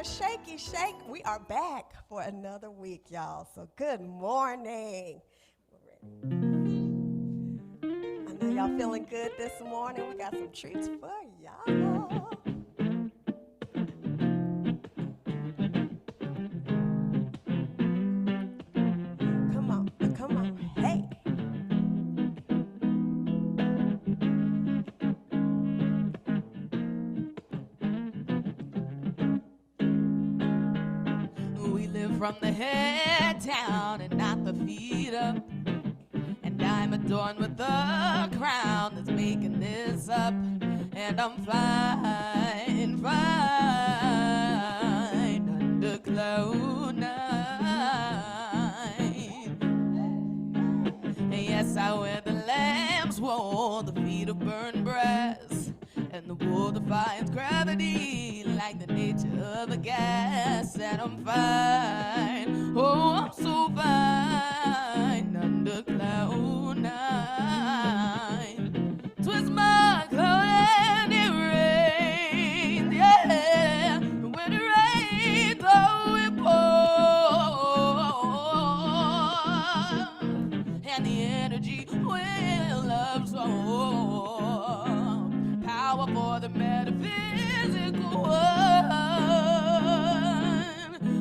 Shaky Shake. We are back for another week, y'all. So good morning. I know y'all feeling good this morning. We got some treats for y'all. Come on, come on, hey. From the head down and not the feet up, and I'm adorned with the crown that's making this up, and I'm fine, fine under cloud nine. Yes, I wear the lamb's wool, the feet of burned brass, and the wool defies gravity like the nature of a gas. And I'm fine, oh, I'm so fine under cloud nine. Twist my cloud and it rains, yeah. When it rains, oh, it pours, and the energy will absorb power for the metaphysical one.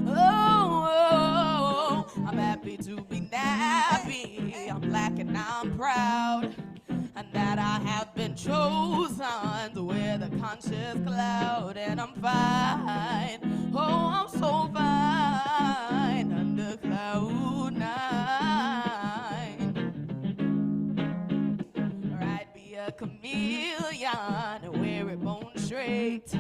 Oh, I'm happy to be nappy. I'm black and I'm proud, and that I have been chosen to wear the conscious cloud. And I'm fine, oh, I'm so fine under cloud nine. Right, be a chameleon and wear it bone straight,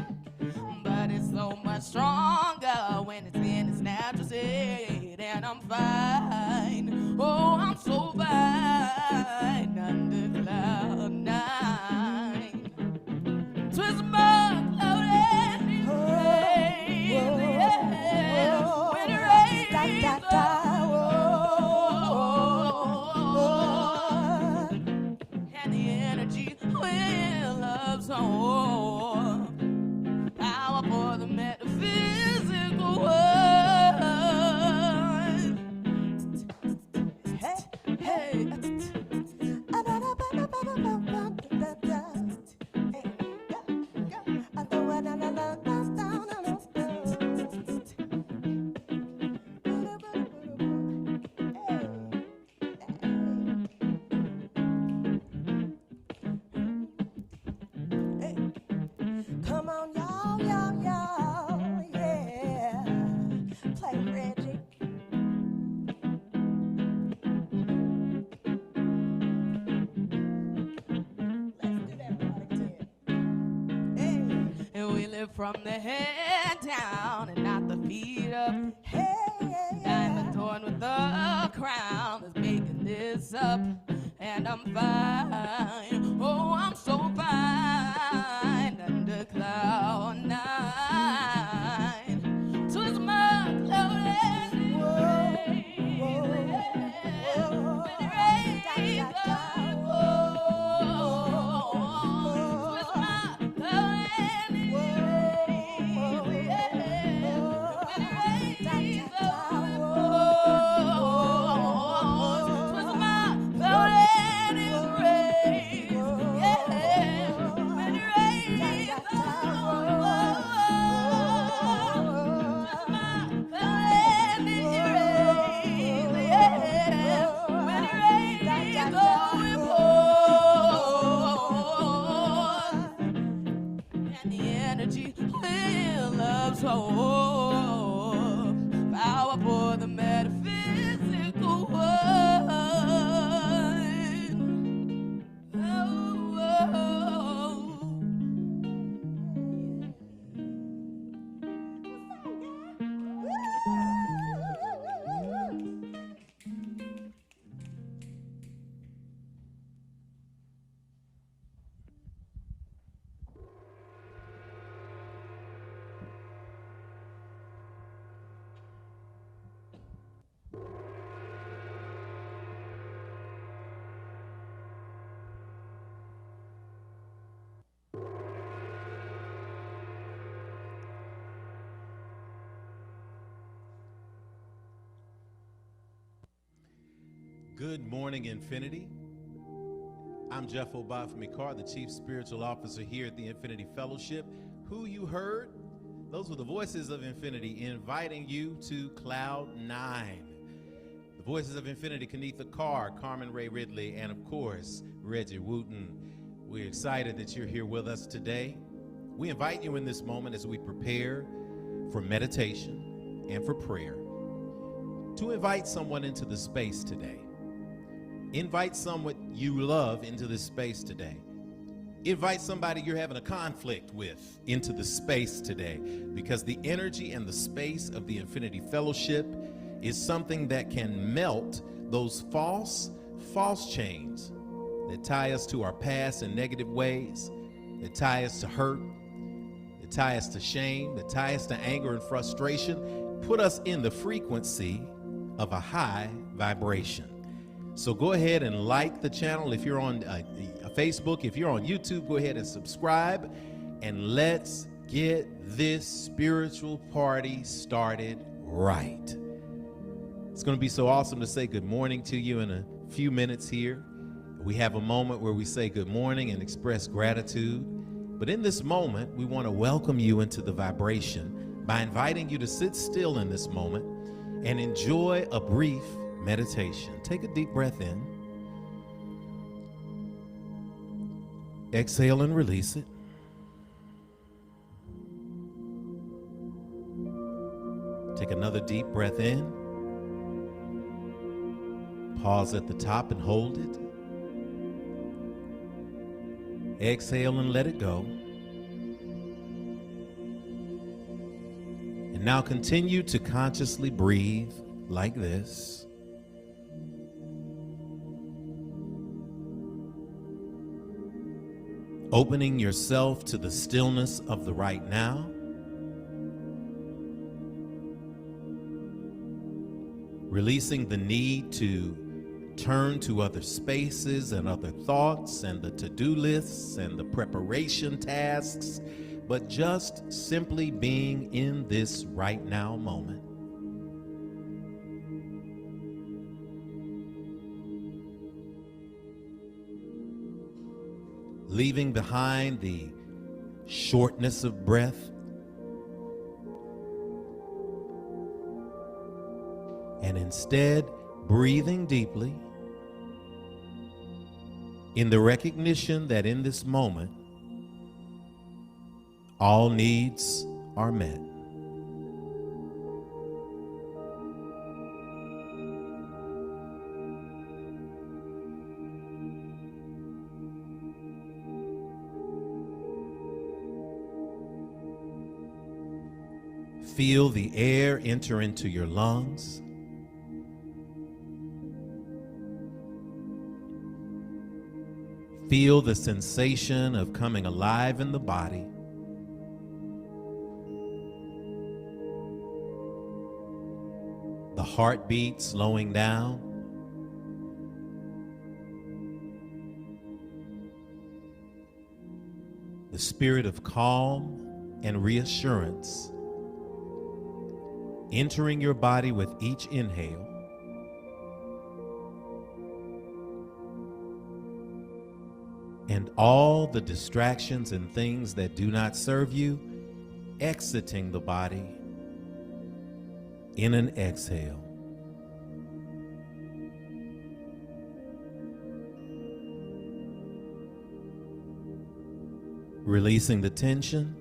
but it's so much stronger when it's in its natural state. And I'm fine, oh, I'm so fine under cloud nine. Twist my cloud and it rains, yeah. When it rains, and the energy will absorb power for the metaphysical world. Hey, hey. Come on, y'all, yeah. Play Reggie. Let's do that part again. Hey. And we live from the head down and not the feet up. Hey, I'm adorned with the crown that's making this up, and I'm fine. Oh, I'm so fine under cloud nine. Twist my cloud and it rains, when it rains, oh, twist my cloud and it rains, when it rains, oh, twist my cloud and it rains, yeah. Good morning, Infinity. I'm Jeff Carr, the Chief Spiritual Officer here at the Infinity Fellowship. Who you heard? Those were the voices of Infinity inviting you to Cloud 9. The voices of Infinity, Kenetha Carr, Carmen Ray Ridley, and of course, Reggie Wooten. We're excited that you're here with us today. We invite you in this moment as we prepare for meditation and for prayer to invite someone into the space today. Invite someone you love into this space today. Invite somebody you're having a conflict with into the space today, because the energy and the space of the Infinity Fellowship is something that can melt those false chains that tie us to our past in negative ways, that tie us to hurt, that tie us to shame, that tie us to anger and frustration, put us in the frequency of a high vibration. So go ahead and like the channel. If you're on Facebook, if you're on YouTube, go ahead and subscribe, and let's get this spiritual party started right. It's going to be so awesome to say good morning to you in a few minutes here. We have a moment where we say good morning and express gratitude. But in this moment, we want to welcome you into the vibration by inviting you to sit still in this moment and enjoy a brief meditation. Take a deep breath in. Exhale and release it. Take another deep breath in. Pause at the top and hold it. Exhale and let it go. And now continue to consciously breathe like this. Opening yourself to the stillness of the right now. Releasing the need to turn to other spaces and other thoughts and the to-do lists and the preparation tasks, but just simply being in this right now moment. Leaving behind the shortness of breath and instead breathing deeply in the recognition that in this moment all needs are met. Feel the air enter into your lungs. Feel the sensation of coming alive in the body. The heartbeat slowing down. The spirit of calm and reassurance entering your body with each inhale. And all the distractions and things that do not serve you exiting the body in an exhale. Releasing the tension.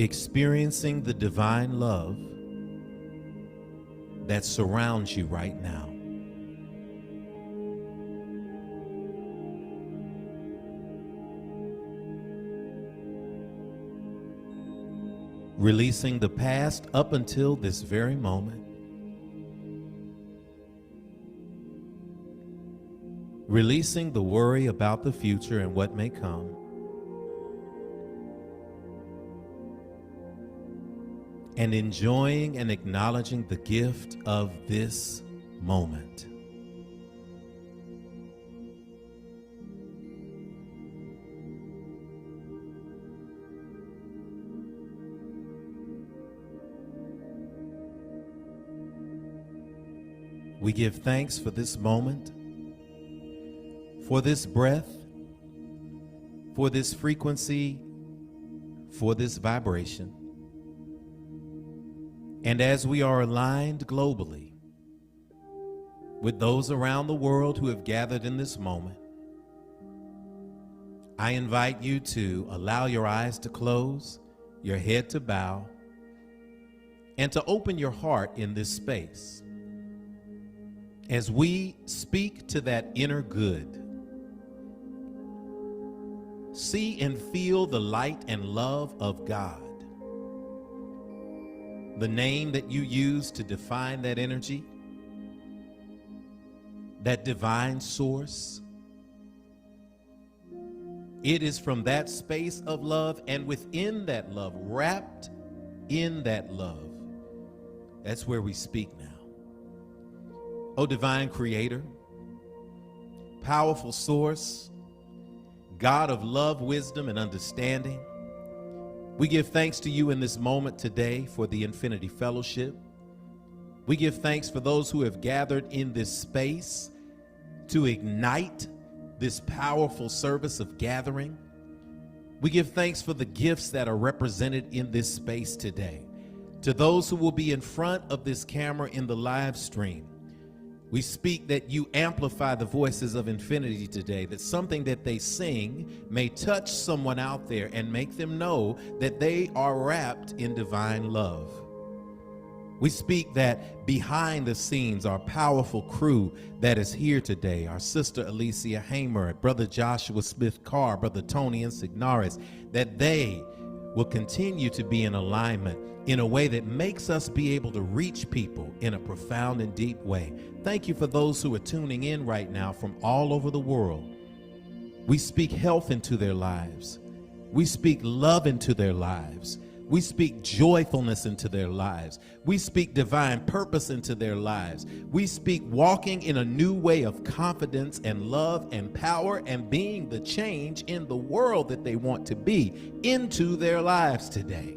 Experiencing the divine love that surrounds you right now. Releasing the past up until this very moment. Releasing the worry about the future and what may come. And enjoying and acknowledging the gift of this moment. We give thanks for this moment, for this breath, for this frequency, for this vibration. And as we are aligned globally with those around the world who have gathered in this moment, I invite you to allow your eyes to close, your head to bow, and to open your heart in this space as we speak to that inner good. See and feel the light and love of God. The name that you use to define that energy, that divine source. It is from that space of love and within that love, wrapped in that love. That's where we speak now. Oh, divine creator, powerful source, God of love, wisdom, and understanding, we give thanks to you in this moment today for the Infinity Fellowship. We give thanks for those who have gathered in this space to ignite this powerful service of gathering. We give thanks for the gifts that are represented in this space today. To those who will be in front of this camera in the live stream, we speak that you amplify the voices of infinity today, that something that they sing may touch someone out there and make them know that they are wrapped in divine love. We speak that behind the scenes, our powerful crew that is here today, our sister Alicia Hamer, brother Joshua Smith Carr, brother Tony Insignaris, that they will continue to be in alignment in a way that makes us be able to reach people in a profound and deep way. Thank you for those who are tuning in right now from all over the world. We speak health into their lives. We speak love into their lives. We speak joyfulness into their lives. We speak divine purpose into their lives. We speak walking in a new way of confidence and love and power and being the change in the world that they want to be into their lives today.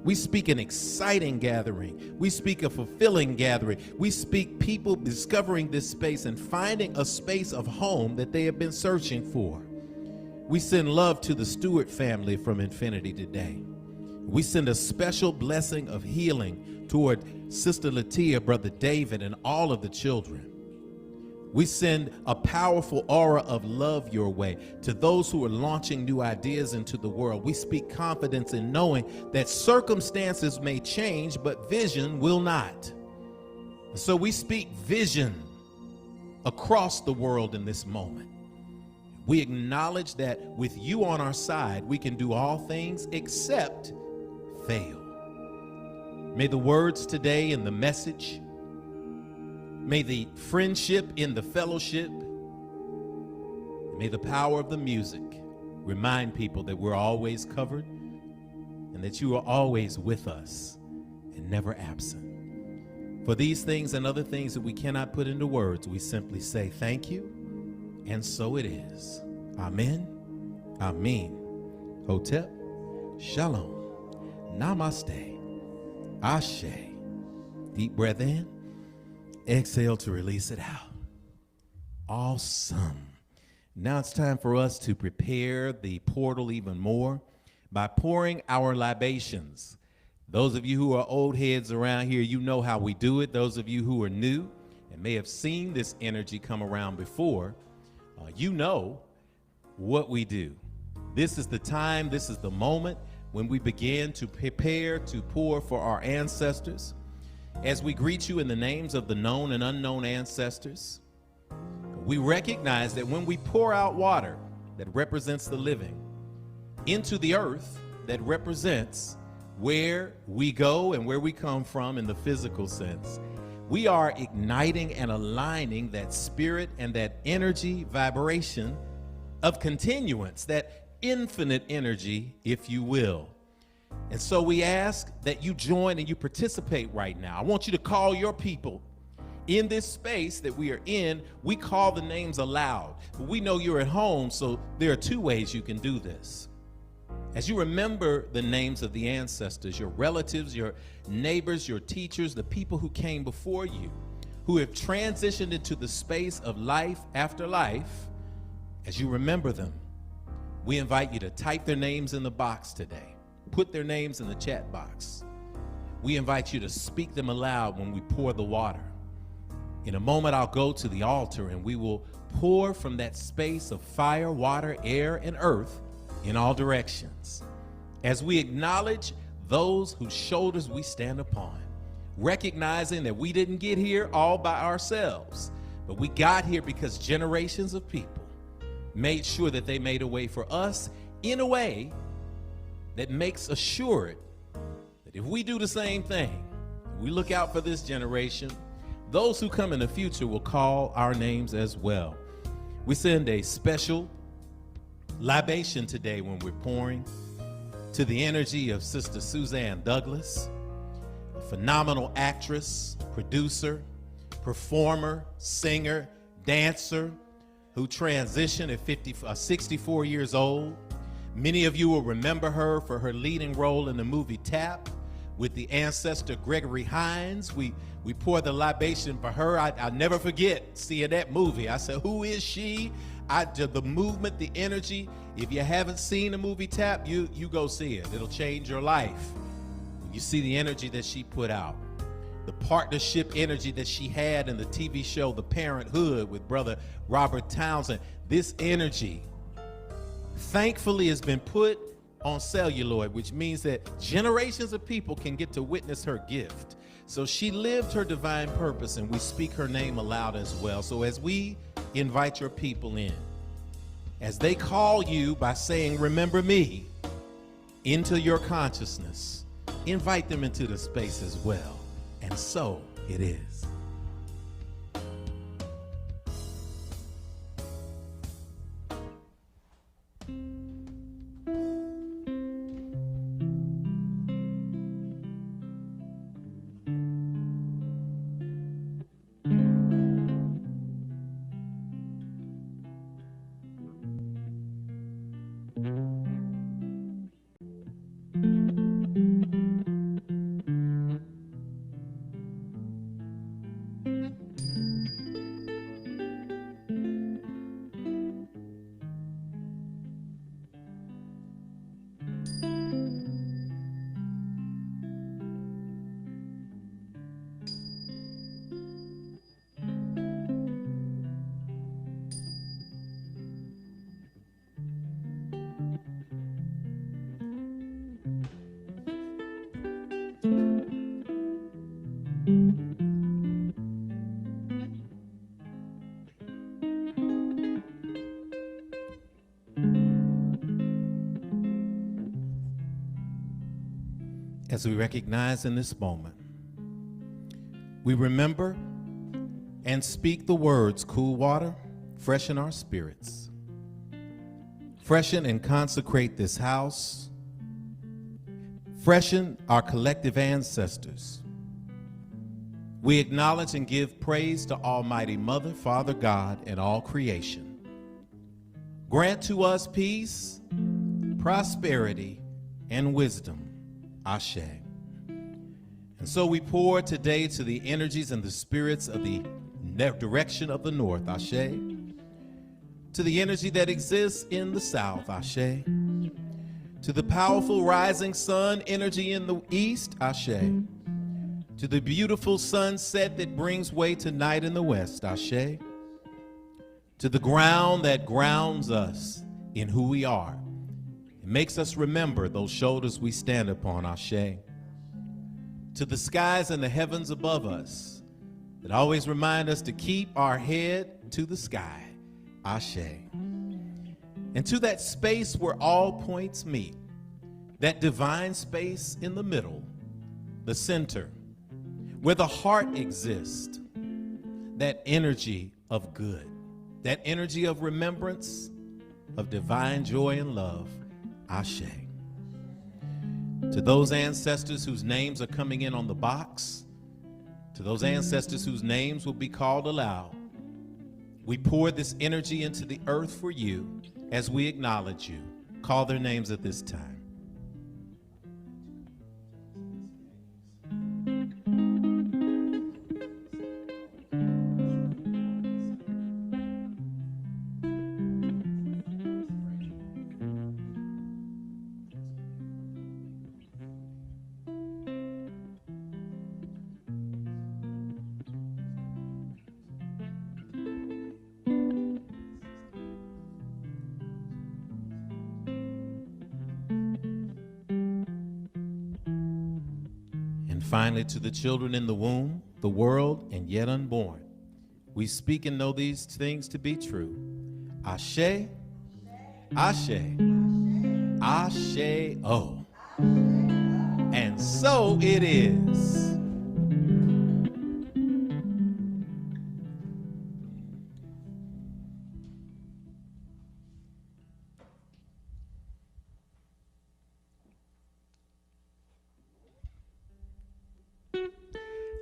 We speak an exciting gathering. We speak a fulfilling gathering. We speak people discovering this space and finding a space of home that they have been searching for. We send love to the Stewart family from Infinity today. We send a special blessing of healing toward Sister Latia, Brother David, and all of the children. We send a powerful aura of love your way to those who are launching new ideas into the world. We speak confidence in knowing that circumstances may change, but vision will not. So we speak vision across the world in this moment. We acknowledge that with you on our side, we can do all things except fail. May the words today and the message, may the friendship in the fellowship, may the power of the music remind people that we're always covered and that you are always with us and never absent. For these things and other things that we cannot put into words, we simply say thank you, and so it is. Amen. Amen. Hotep. Shalom. Namaste. Ashe. Deep breath in. Exhale to release it out. Awesome. Now it's time for us to prepare the portal even more by pouring our libations. Those of you who are old heads around here, you know how we do it. Those of you who are new and may have seen this energy come around before, you know what we do. This is the time, this is the moment when we begin to prepare to pour for our ancestors. As we greet you in the names of the known and unknown ancestors, we recognize that when we pour out water that represents the living into the earth that represents where we go and where we come from in the physical sense, we are igniting and aligning that spirit and that energy vibration of continuance, that infinite energy, if you will. And so we ask that you join and you participate right now. I want you to call your people in this space that we are in. We call the names aloud, but we know you're at home, so there are two ways you can do this. As you remember the names of the ancestors, your relatives, your neighbors, your teachers, the people who came before you, who have transitioned into the space of life after life, as you remember them, we invite you to type their names in the box today. Put their names in the chat box. We invite you to speak them aloud when we pour the water. In a moment, I'll go to the altar and we will pour from that space of fire, water, air, and earth in all directions, as we acknowledge those whose shoulders we stand upon, recognizing that we didn't get here all by ourselves, but we got here because generations of people made sure that they made a way for us in a way that makes assured that if we do the same thing, we look out for this generation, those who come in the future will call our names as well. We send a special libation today when we're pouring to the energy of Sister Suzanne Douglas, a phenomenal actress, producer, performer, singer, dancer, who transitioned at 64 years old. Many of you will remember her for her leading role in the movie Tap with the ancestor Gregory Hines. We pour the libation for her. I'll never forget seeing that movie. I said, who is she? The movement, the energy. If you haven't seen the movie Tap, you go see it. It'll change your life. You see the energy that she put out, the partnership energy that she had in the TV show The Parenthood with Brother Robert Townsend. This energy, thankfully, has been put on celluloid, which means that generations of people can get to witness her gift. So she lived her divine purpose, and we speak her name aloud as well. So as we invite your people in, as they call you by saying, remember me, into your consciousness, invite them into the space as well. And so it is. As we recognize in this moment, we remember and speak the words, cool water, freshen our spirits. Freshen and consecrate this house. Freshen our collective ancestors. We acknowledge and give praise to Almighty Mother, Father God, and all creation. Grant to us peace, prosperity, and wisdom. Ashe. And so we pour today to the energies and the spirits of the direction of the north, Ashe. To the energy that exists in the south, Ashe. To the powerful rising sun energy in the east, Ashe. To the beautiful sunset that brings way to night in the west, Ashe. To the ground that grounds us in who we are. It makes us remember those shoulders we stand upon, Ashe. To the skies and the heavens above us that always remind us to keep our head to the sky, Ashe. And to that space where all points meet, that divine space in the middle, the center, where the heart exists, that energy of good, that energy of remembrance, of divine joy and love, Ashe. To those ancestors whose names are coming in on the box, to those ancestors whose names will be called aloud, we pour this energy into the earth for you as we acknowledge you. Call their names at this time. Finally, to the children in the womb, the world, and yet unborn, we speak and know these things to be true. Ashe, Ashe, Ashe, oh. And so it is.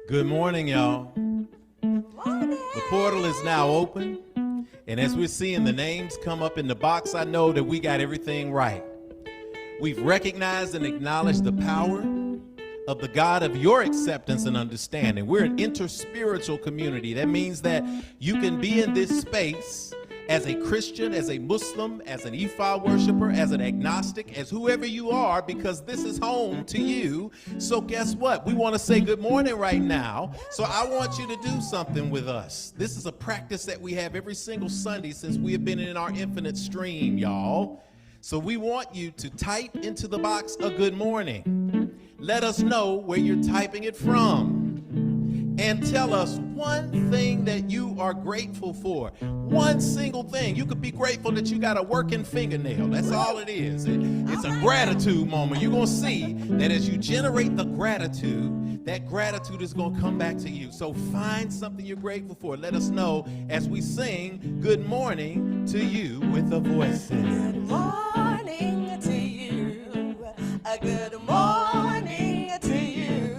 Good morning, y'all. The portal is now open, and as we're seeing the names come up in the box, I know that we got everything right. We've recognized and acknowledged the power of the God of your acceptance and understanding. We're an interspiritual community. That means that you can be in this space as a Christian, as a Muslim, as an Ifa worshiper, as an agnostic, as whoever you are, because this is home to you. So guess what? We want to say good morning right now. So I want you to do something with us. This is a practice that we have every single Sunday since we have been in our infinite stream, y'all. So we want you to type into the box a good morning. Let us know where you're typing it from. And tell us one thing that you are grateful for. One single thing. You could be grateful that you got a working fingernail. That's all it is. It's a gratitude moment. You're going to see that as you generate the gratitude, that gratitude is going to come back to you. So find something you're grateful for. Let us know as we sing good morning to you with the voices. Good morning to you. A good morning to you.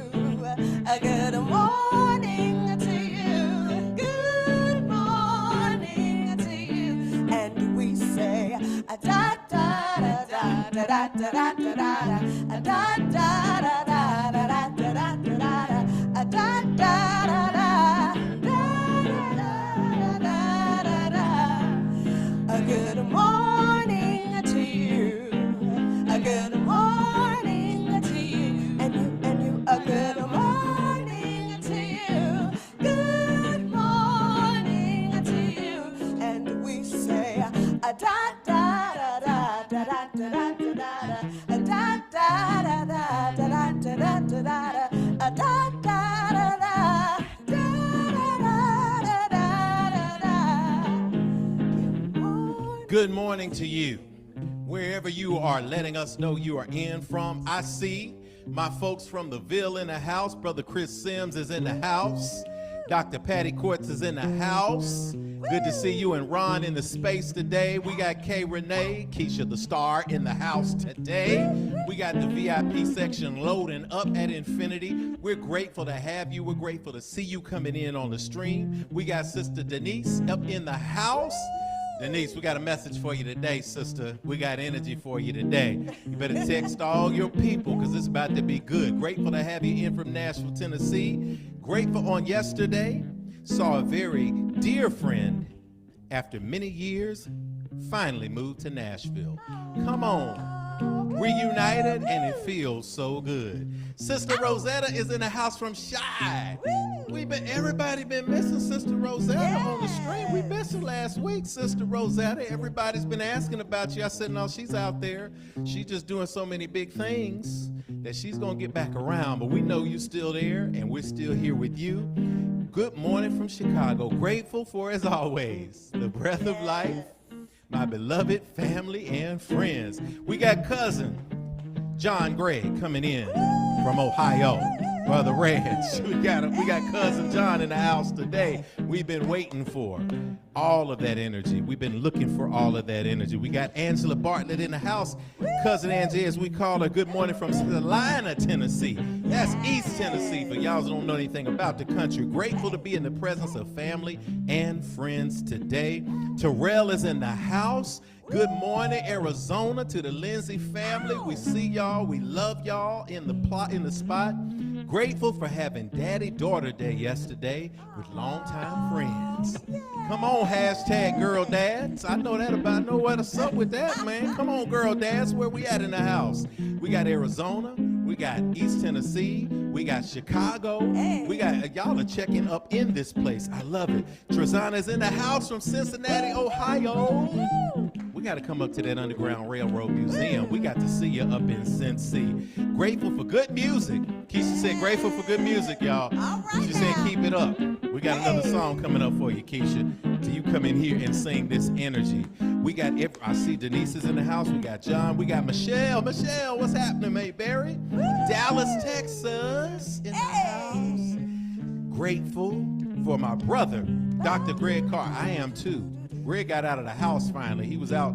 A good morning to you. Good morning to you. And we say a da da da da da da da da da da da da da da da da da da a da da da da da da da. A good morning to you. A good morning to you. And you a good morning to you. Good morning to you. And we say a da da da da da da da da da a da da da da da da da da da a da da da da da da da. Good morning to you. Wherever you are letting us know you are in from. I see my folks from the Ville in the house. Brother Chris Sims is in the house. Dr. Patty Courts is in the house. Good to see you and Ron in the space today. We got Kay Renee, Keisha the Star in the house today. We got the VIP section loading up at Infinity. We're grateful to have you. We're grateful to see you coming in on the stream. We got Sister Denise up in the house. Denise, we got a message for you today, sister. We got energy for you today. You better text all your people because it's about to be good. Grateful to have you in from Nashville, Tennessee. Grateful on yesterday. Saw a very dear friend after many years finally moved to Nashville. Come on. Reunited, and it feels so good. Sister Rosetta is in the house from Shy. Everybody been missing Sister Rosetta on the stream. We missed her last week, Sister Rosetta. Everybody's been asking about you. I said, no, she's out there. She's just doing so many big things that she's going to get back around. But we know you're still there, and we're still here with you. Good morning from Chicago. Grateful for, as always, the breath of life, my beloved family and friends. We got cousin John Gray coming in from Ohio. Brother Ranch. We got cousin John in the house today. We've been waiting for all of that energy. We've been looking for all of that energy. We got Angela Bartlett in the house. Cousin Angie, as we call her, good morning from Salina, Tennessee. That's East Tennessee for y'all who don't know anything about the country. Grateful to be in the presence of family and friends today. Terrell is in the house. Good morning, Arizona, to the Lindsay family. We see y'all. We love y'all in the spot. Grateful for having Daddy-Daughter Day yesterday with longtime friends. Come on, hashtag girl dads. I know what's up with that, man. Come on, girl dads. Where we at in the house? We got Arizona. We got East Tennessee. We got Chicago. We got y'all are checking up in this place. I love it. Trezana's in the house from Cincinnati, Ohio. We We got to come up to that Underground Railroad Museum. We got to see you up in Cincy. Grateful for good music. Keisha said grateful for good music, y'all. All right She said now. keep it up. We got another song coming up for you, Keisha. Till you come in here and sing this energy. We got, I see Denise is in the house. We got John. We got Michelle. Michelle, what's happening, Mayberry? Dallas, Texas in the house. Grateful for my brother, Dr. Greg Carr. I am too. Greg got out of the house finally. He was out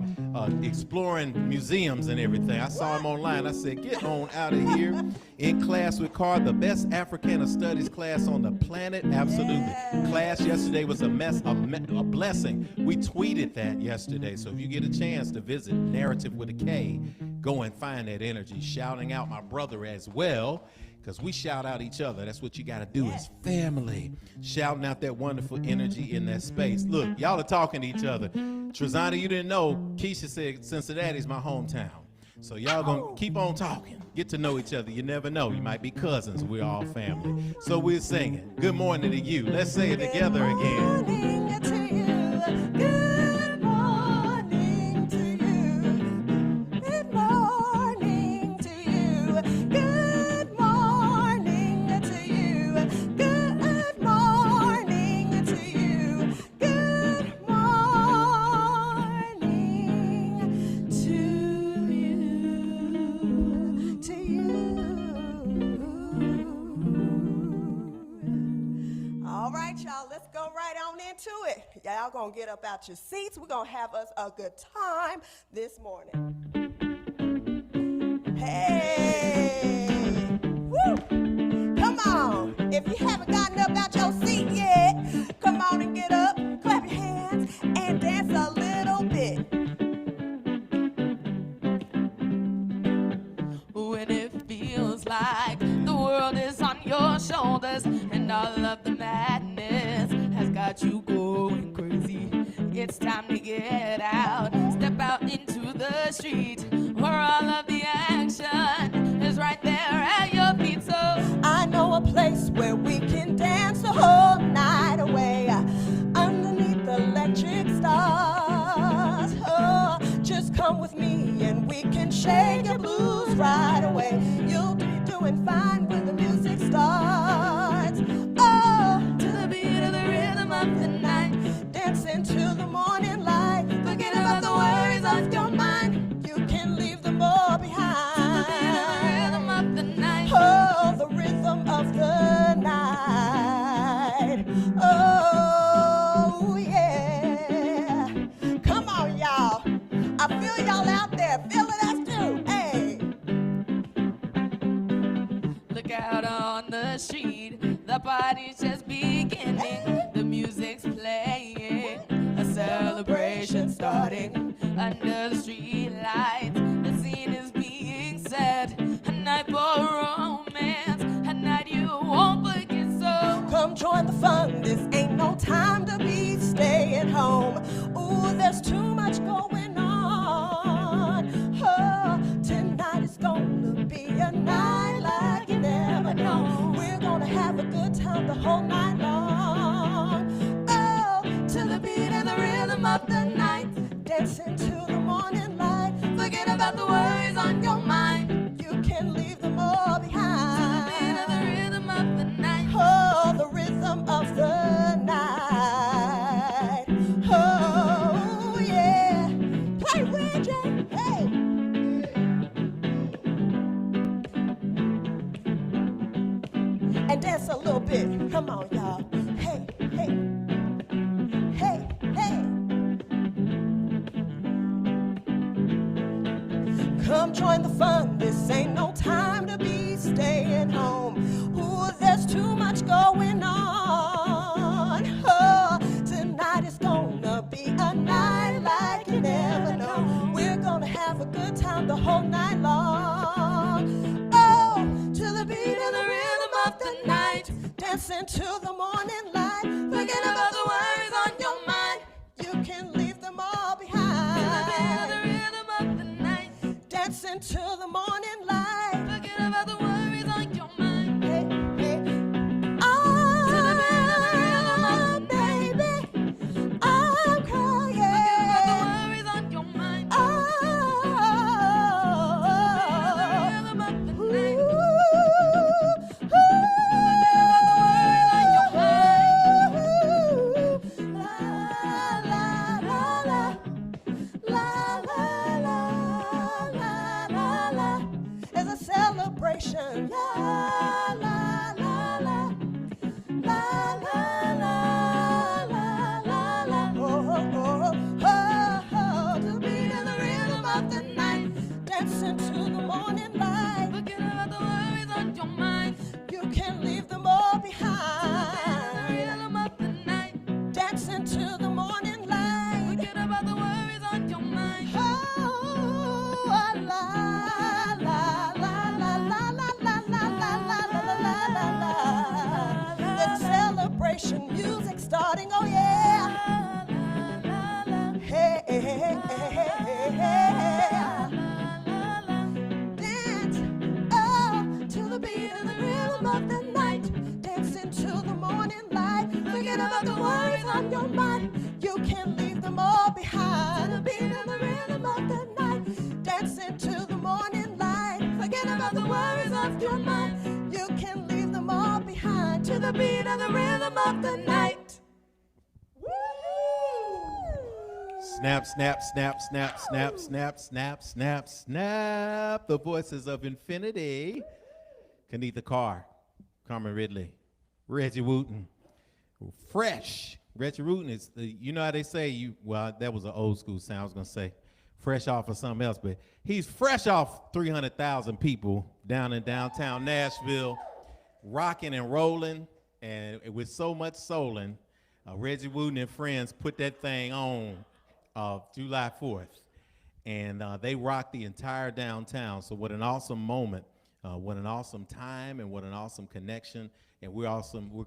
exploring museums and everything. I saw him online. I said, get on out of here. In class with Carr, the best Africana Studies class on the planet. Absolutely. Yeah. Class yesterday was a blessing. We tweeted that yesterday. So if you get a chance to visit Narrative with a K, go and find that energy. Shouting out my brother as well, because we shout out each other. That's what you got to do as family. Shouting out that wonderful energy in that space. Look, y'all are talking to each other. Trezana, you didn't know, Keisha said Cincinnati's my hometown. So y'all going to keep on talking. Get to know each other. You never know. You might be cousins. We're all family. So we're singing. Good morning to you. Let's say it together again. Good morning to you. Good morning to you. Good morning to you. Good morning to you. Good morning to you. Good morning to you. To you. All right, y'all, let's go right on into it. Y'all gonna get up out your seats. We're gonna have us a good time this morning. Hey! Woo! Come on. If you haven't gotten up out your seat yet, come on and get up, clap your hands, and dance a little bit. When it feels like the world is on your shoulders and all of the madness has got you going crazy, it's time to get out, step out into the street where all of the action is right there at your feet. So I know a place where we can dance the whole night away underneath the electric stars. Oh, just come with me and we can shake your blues right away. You'll be doing fine when the music starts. Oh, to the beat of the rhythm of the night, dancing till the morning light. forget about the worries of your mind. You can leave them all To the beat of the behind. rhythm of the night. Oh, the rhythm of the night. Oh, yeah. Come on, y'all. I feel y'all out there. Feel it us too. Hey. Look out on the street, the party's just beginning. The music's playing, a celebration starting. Under the street lights, the scene is being set. A night for romance, a night you won't forget. So Come join the fun. This ain't no time to be staying home. Ooh, there's too much going on. Oh, tonight is gonna be a night like you never know. We're gonna have a good time the whole night long. Oh, to the beat of the rhythm of the night, dancing till the morning light. forget about the worries on your mind. You can leave them all To the beat of the behind. rhythm of the night. Oh, the rhythm of the night. Oh, yeah. Play Revjeff. Hey. And dance a little bit. Come on, y'all. Hey, hey. Hey, hey. Come join the fun. This ain't no time to be staying home. Ooh, there's too much going on. Oh, tonight is gonna be a night like you never know. We're gonna have a good time the whole night long. Oh, to the beat of the rhythm of the night, dancing till the morning light. Forget about the worries on your mind. You can leave them all To the beat of behind. the rhythm of the night. Dancing till the morning light. Forget about the worries on your mind. Hey, hey. To the beat of the rhythm of Oh, the night. baby, I'm Forget about the crying. worries on your mind. Liberation music starting, oh yeah. Hey, hey, hey, hey, hey, hey. Dance, oh, to the beat of the rhythm of the night. Dance into the morning light. Forget about the worries on your mind. You can leave them all behind. To the beat of the rhythm of the night. Dance into the morning light. Forget about the worries of your mind. You can leave them all behind. To the beat of the rhythm of the night. Woo! Snap, snap, snap, snap, snap, snap, snap, snap, snap. The voices of Infinity. Kanitha Carr, Carmen Ridley, Reggie Wooten. Fresh. Reggie Wooten is, you know how they say, well, that was an old school sound. I was going to say fresh off of something else, but he's fresh off 300,000 people down in downtown Nashville, rocking and rolling, and with so much souling, Reggie Wooten and friends put that thing on July 4th, and they rocked the entire downtown. So what an awesome moment, what an awesome time, and what an awesome connection. And we're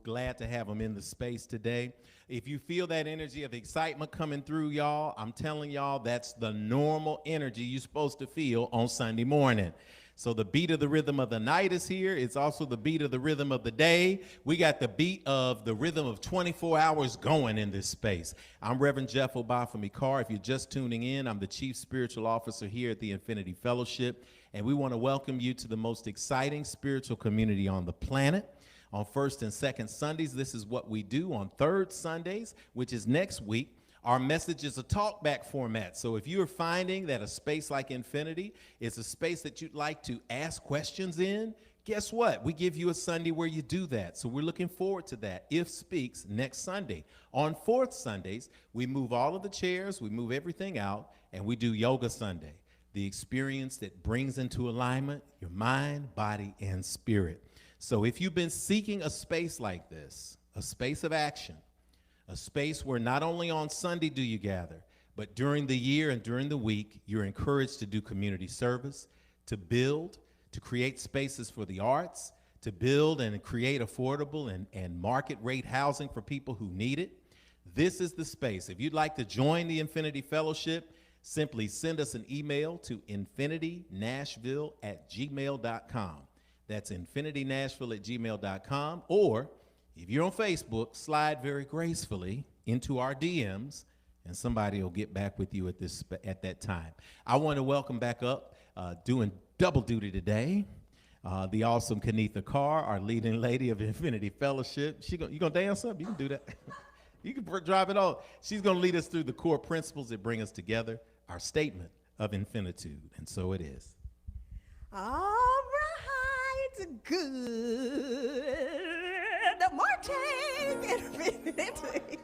glad to have them in the space today. If you feel that energy of excitement coming through, y'all, I'm telling y'all that's the normal energy you're supposed to feel on Sunday morning. So the beat of the rhythm of the night is here. It's also the beat of the rhythm of the day. We got the beat of the rhythm of 24 hours going in this space. I'm Reverend Jeff Carr. If you're just tuning in, I'm the Chief Spiritual Officer here at the Infinity Fellowship, and we want to welcome you to the most exciting spiritual community on the planet. On first and second Sundays, this is what we do. On third Sundays, which is next week, our message is a talkback format. So if you're finding that a space like Infinity is a space that you'd like to ask questions in, guess what? We give you a Sunday where you do that. So we're looking forward to that. If Speaks next Sunday. On fourth Sundays, we move all of the chairs, we move everything out, and we do Yoga Sunday, the experience that brings into alignment your mind, body, and spirit. So if you've been seeking a space like this, a space of action, a space where not only on Sunday do you gather, but during the year and during the week, you're encouraged to do community service, to build, to create spaces for the arts, to build and create affordable and market rate housing for people who need it. This is the space. If you'd like to join the Infinity Fellowship, simply send us an email to infinitynashville@gmail.com. That's infinitynashville@gmail.com. Or if you're on Facebook, slide very gracefully into our DMs, and somebody will get back with you at that time. I want to welcome back up, doing double duty today, the awesome Kanitha Carr, our leading lady of Infinity Fellowship. You gonna dance up? You can do that. You can drive it on. She's gonna lead us through the core principles that bring us together, our statement of Infinitude, and so it is. All right, good morning, Infinity.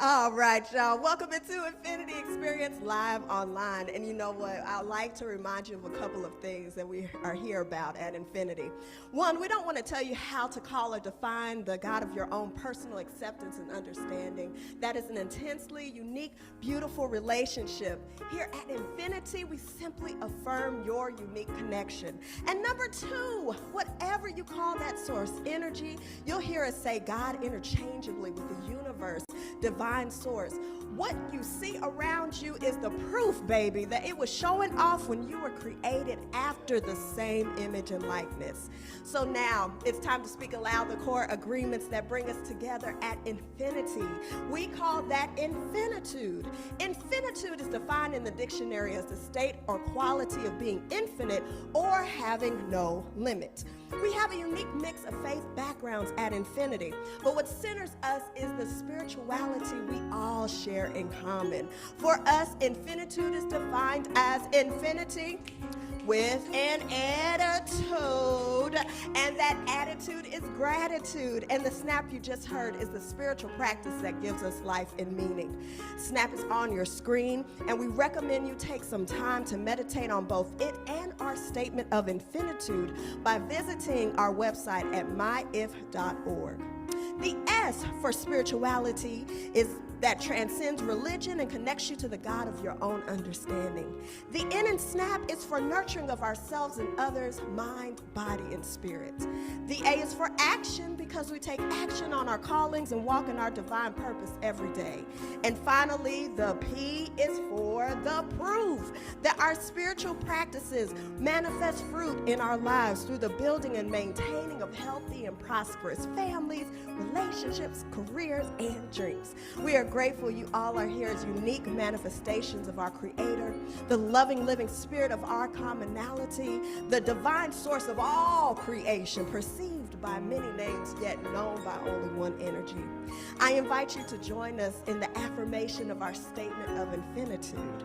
All right, y'all. Welcome into Infinity Experience Live Online. And you know what? I'd like to remind you of a couple of things that we are here about at Infinity. One, we don't want to tell you how to call or define the God of your own personal acceptance and understanding. That is an intensely unique, beautiful relationship. Here at Infinity, we simply affirm your unique connection. And number two, whatever you call that source, energy, you'll hear us say God interchangeably with the universe, divine source. What you see around you is the proof, baby, that it was showing off when you were created after the same image and likeness. So now it's time to speak aloud the core agreements that bring us together at Infinity. We call that Infinitude. Infinitude is defined in the dictionary as the state or quality of being infinite or having no limit. We have a unique mix of faith backgrounds at Infinity, but what centers us is the spirituality we all share in common. For us, Infinitude is defined as infinity with an attitude, and that attitude is gratitude. And the snap you just heard is the spiritual practice that gives us life and meaning. Snap is on your screen, and we recommend you take some time to meditate on both it and our statement of Infinitude by visiting our website at myif.org. The S for spirituality is that transcends religion and connects you to the God of your own understanding. The N in SNAP is for nurturing of ourselves and others, mind, body, and spirit. The A is for action because we take action on our callings and walk in our divine purpose every day. And finally, the P is for the proof that our spiritual practices manifest fruit in our lives through the building and maintaining of healthy and prosperous families, relationships, careers, and dreams. We are grateful you all are here as unique manifestations of our Creator, the loving, living spirit of our commonality, the divine source of all creation, perceived by many names, yet known by only one energy. I invite you to join us in the affirmation of our statement of infinitude.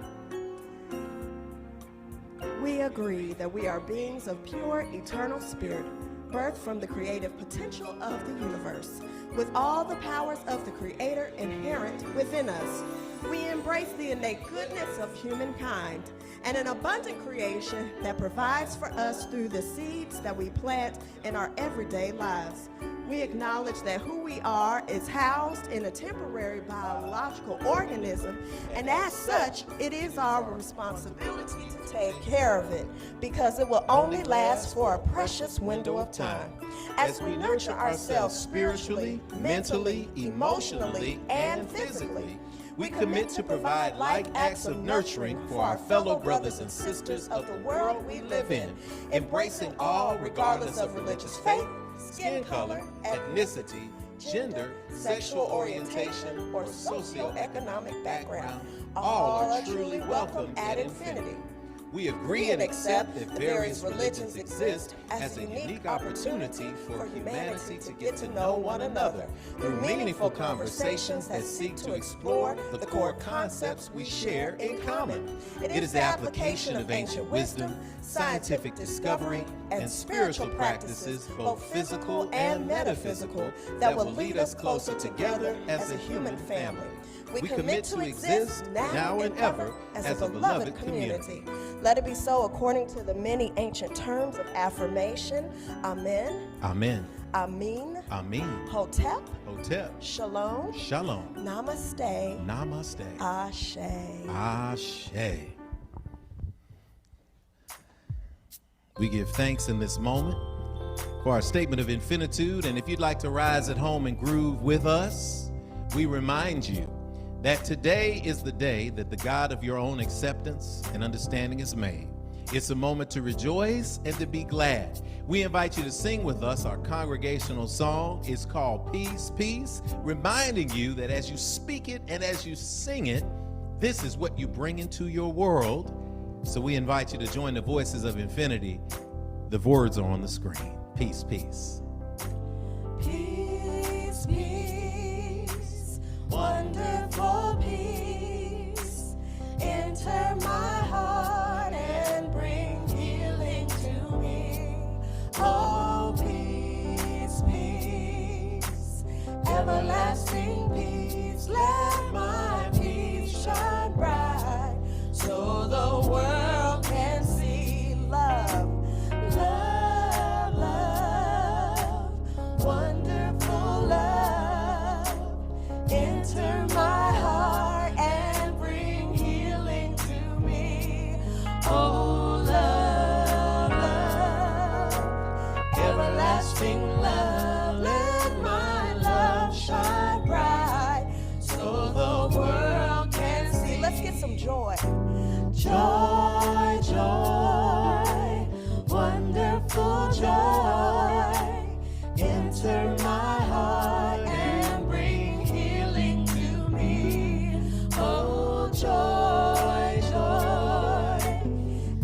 We agree that we are beings of pure, eternal spirit, birthed from the creative potential of the universe, with all the powers of the Creator inherent within us. We embrace the innate goodness of humankind and an abundant creation that provides for us through the seeds that we plant in our everyday lives. We acknowledge that who we are is housed in a temporary biological organism, and as such, it is our responsibility to take care of it, because it will only last for a precious window of time. As we nurture ourselves spiritually, mentally, emotionally, and physically, we commit to provide like acts of nurturing for our fellow brothers and sisters of the world we live in, embracing all regardless of religious faith, skin color, ethnicity, gender, sexual orientation, or socioeconomic background. All are truly welcome at Infinity. We agree and accept that various religions exist as a unique opportunity for humanity to get to know one another through meaningful conversations that seek to explore the core concepts we share in common. It is the application of ancient wisdom, scientific discovery, and spiritual practices, both physical and metaphysical, that will lead us closer together as a human family. We commit to exist now and ever as a beloved community. Let it be so according to the many ancient terms of affirmation. Amen. Amen. Amin. Amen. Hotep. Hotep. Shalom. Shalom. Namaste. Namaste. Ashe. Ashe. We give thanks in this moment for our statement of infinitude, and if you'd like to rise at home and groove with us, we remind you that today is the day that the God of your own acceptance and understanding is made. It's a moment to rejoice and to be glad. We invite you to sing with us our congregational song. It's called Peace, Peace, reminding you that as you speak it and as you sing it, this is what you bring into your world. So we invite you to join the voices of infinity. The words are on the screen. Peace, peace. Peace, peace, wonderful peace, enter my heart and bring healing to me. Oh, peace, peace, everlasting peace, let my peace shine bright, so the world can see love, love, love, wonderful love, enter my heart and bring healing to me. Oh, love, love, everlasting love, let my love shine bright, so the world can see. Let's get some joy. Joy, joy, wonderful joy, enter my heart and bring healing to me. Oh, joy, joy,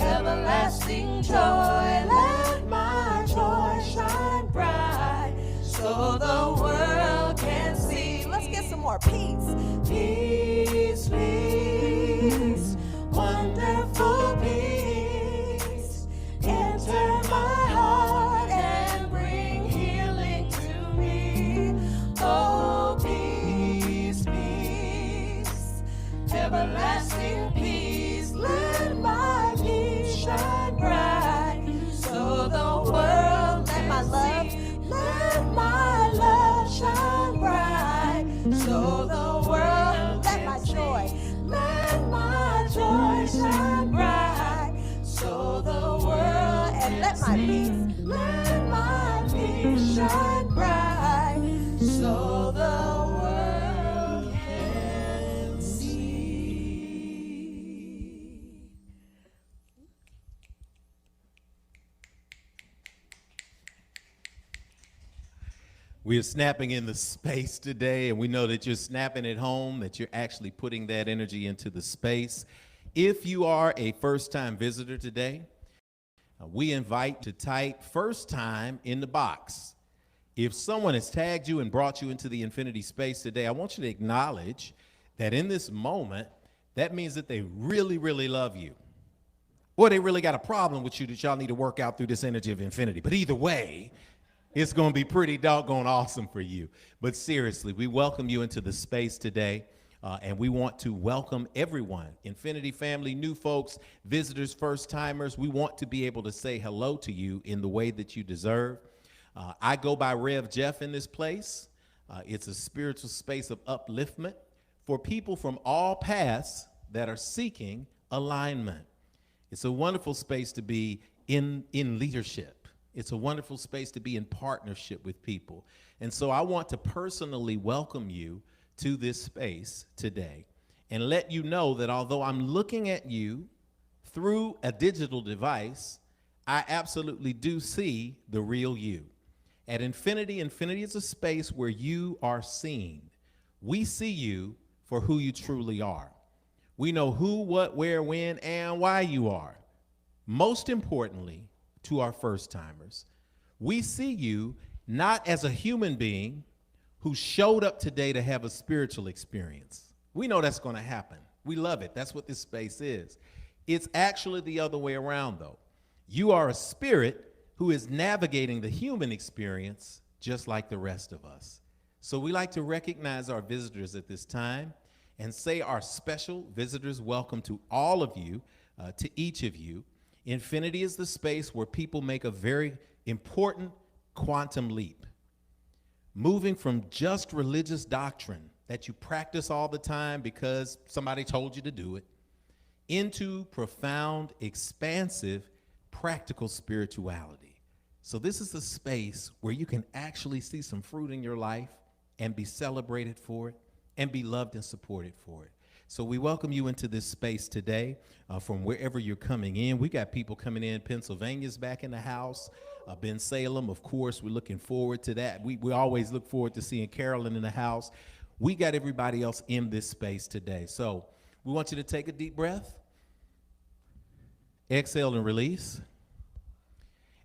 everlasting joy, let my joy shine bright, so the world can see. Let's get some more peace. Peace, peace, wonderful peace, enter my heart and bring healing to me. Oh, peace, peace, everlasting peace, let my peace shine bright, so the world can see. Let my love shine so the world, let my joy shine bright, so the world, and let my peace shine bright, so the world can see. We are snapping in the space today, and we know that you're snapping at home, that you're actually putting that energy into the space. If you are a first-time visitor today, we invite you to type "first time" in the box. If someone has tagged you and brought you into the infinity space today, I want you to acknowledge that in this moment, that means that they really, really love you. Or they really got a problem with you that y'all need to work out through this energy of infinity. But either way, it's going to be pretty doggone awesome for you. But seriously, we welcome you into the space today, and we want to welcome everyone, Infinity family, new folks, visitors, first-timers. We want to be able to say hello to you in the way that you deserve. I go by Revjeff in this place. It's a spiritual space of upliftment for people from all paths that are seeking alignment. It's a wonderful space to be in leadership. It's a wonderful space to be in partnership with people. And so I want to personally welcome you to this space today and let you know that although I'm looking at you through a digital device, I absolutely do see the real you. At Infinity, Infinity is a space where you are seen. We see you for who you truly are. We know who, what, where, when, and why you are. Most importantly, to our first-timers, we see you not as a human being who showed up today to have a spiritual experience. We know that's going to happen. We love it. That's what this space is. It's actually the other way around, though. You are a spirit who is navigating the human experience just like the rest of us. So we like to recognize our visitors at this time and say our special visitors welcome to all of you, to each of you. Infinity is the space where people make a very important quantum leap, moving from just religious doctrine that you practice all the time because somebody told you to do it, into profound, expansive, practical spirituality. So this is a space where you can actually see some fruit in your life and be celebrated for it and be loved and supported for it. So we welcome you into this space today from wherever you're coming in. We got people coming in. Pennsylvania's back in the house. Ben Salem, of course, we're looking forward to that. We always look forward to seeing Carolyn in the house. We got everybody else in this space today. So we want you to take a deep breath, exhale and release.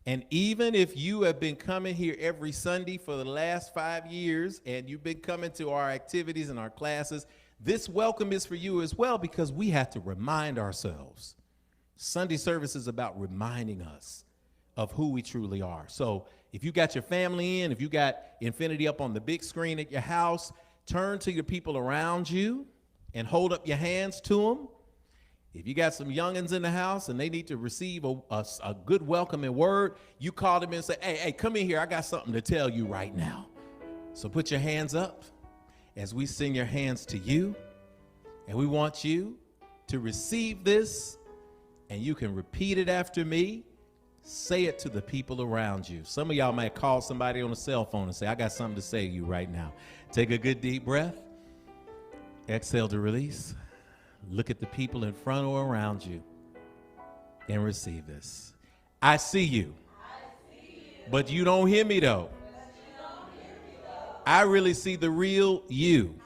And even if you have been coming here every Sunday for the last 5 years and you've been coming to our activities and our classes, this welcome is for you as well, because we have to remind ourselves. Sunday service is about reminding us of who we truly are. So if you got your family in, if you got Infinity up on the big screen at your house, turn to your people around you and hold up your hands to them. If you got some youngins in the house and they need to receive a good welcoming word, you call them in and say, hey, come in here. I got something to tell you right now. So put your hands up as we sing your hands to you. And we want you to receive this, and you can repeat it after me. Say it to the people around you. Some of y'all might call somebody on a cell phone and say, I got something to say to you right now. Take a good deep breath. Exhale to release. Look at the people in front or around you and receive this. I see you, but you don't hear me though. I really see the real you.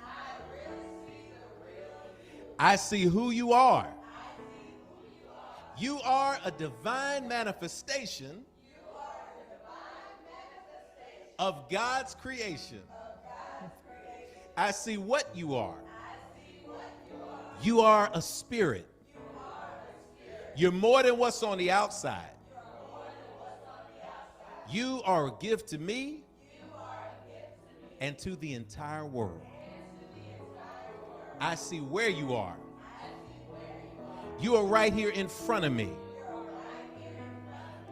I see who you are. You are a divine manifestation of God's creation. I see what you are. You are a spirit. You're more than what's on the outside. You are a gift to me and to the entire world. I see where you are. You are right here in front of me,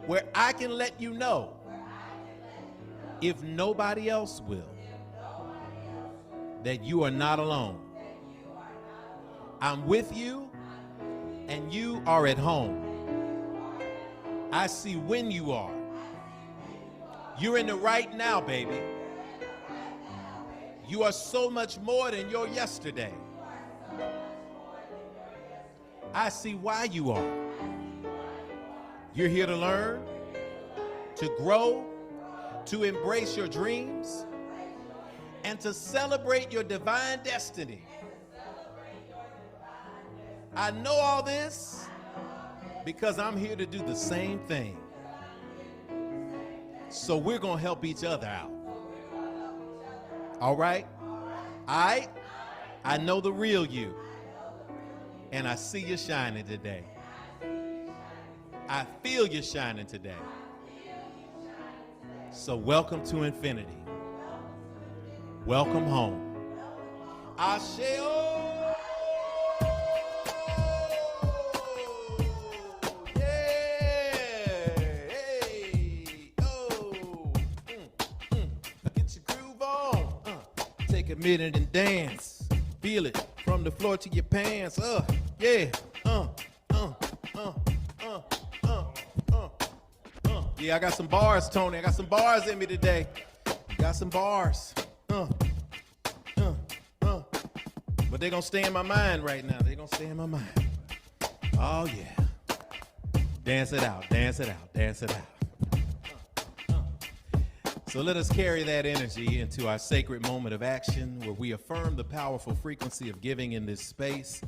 where I can let you know, if nobody else will, that you are not alone. I'm with you, and you are at home. I see when you are. You're in the right now, baby. You are so much more than your yesterday. I see why you are. You're here to learn, to grow, to embrace your dreams, and to celebrate your divine destiny. I know all this because I'm here to do the same thing. So we're going to help each other out. All right? I know the real you. And I see you shining today. I feel you shining today. So welcome to infinity. Welcome home. Asheo. Take a minute and dance. Feel it from the floor to your pants. Yeah. Yeah, I got some bars, Tony. I got some bars in me today. Got some bars. But they're gonna stay in my mind right now. They're gonna stay in my mind. Oh yeah. Dance it out, dance it out, dance it out. So let us carry that energy into our sacred moment of action where we affirm the powerful frequency of giving in this space.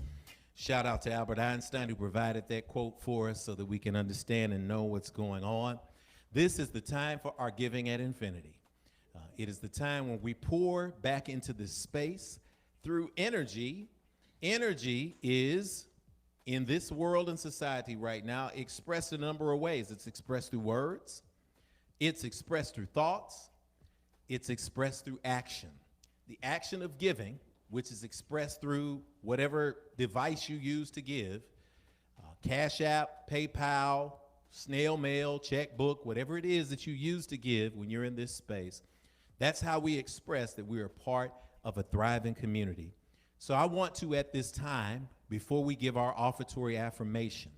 Shout out to Albert Einstein who provided that quote for us so that we can understand and know what's going on. This is the time for our giving at infinity. It is the time when we pour back into this space through energy. Energy is, in this world and society right now, expressed a number of ways. It's expressed through words. It's expressed through thoughts. It's expressed through action. The action of giving, which is expressed through whatever device you use to give, Cash App, PayPal, snail mail, checkbook, whatever it is that you use to give when you're in this space, that's how we express that we are part of a thriving community. So I want to, at this time, before we give our offertory affirmation,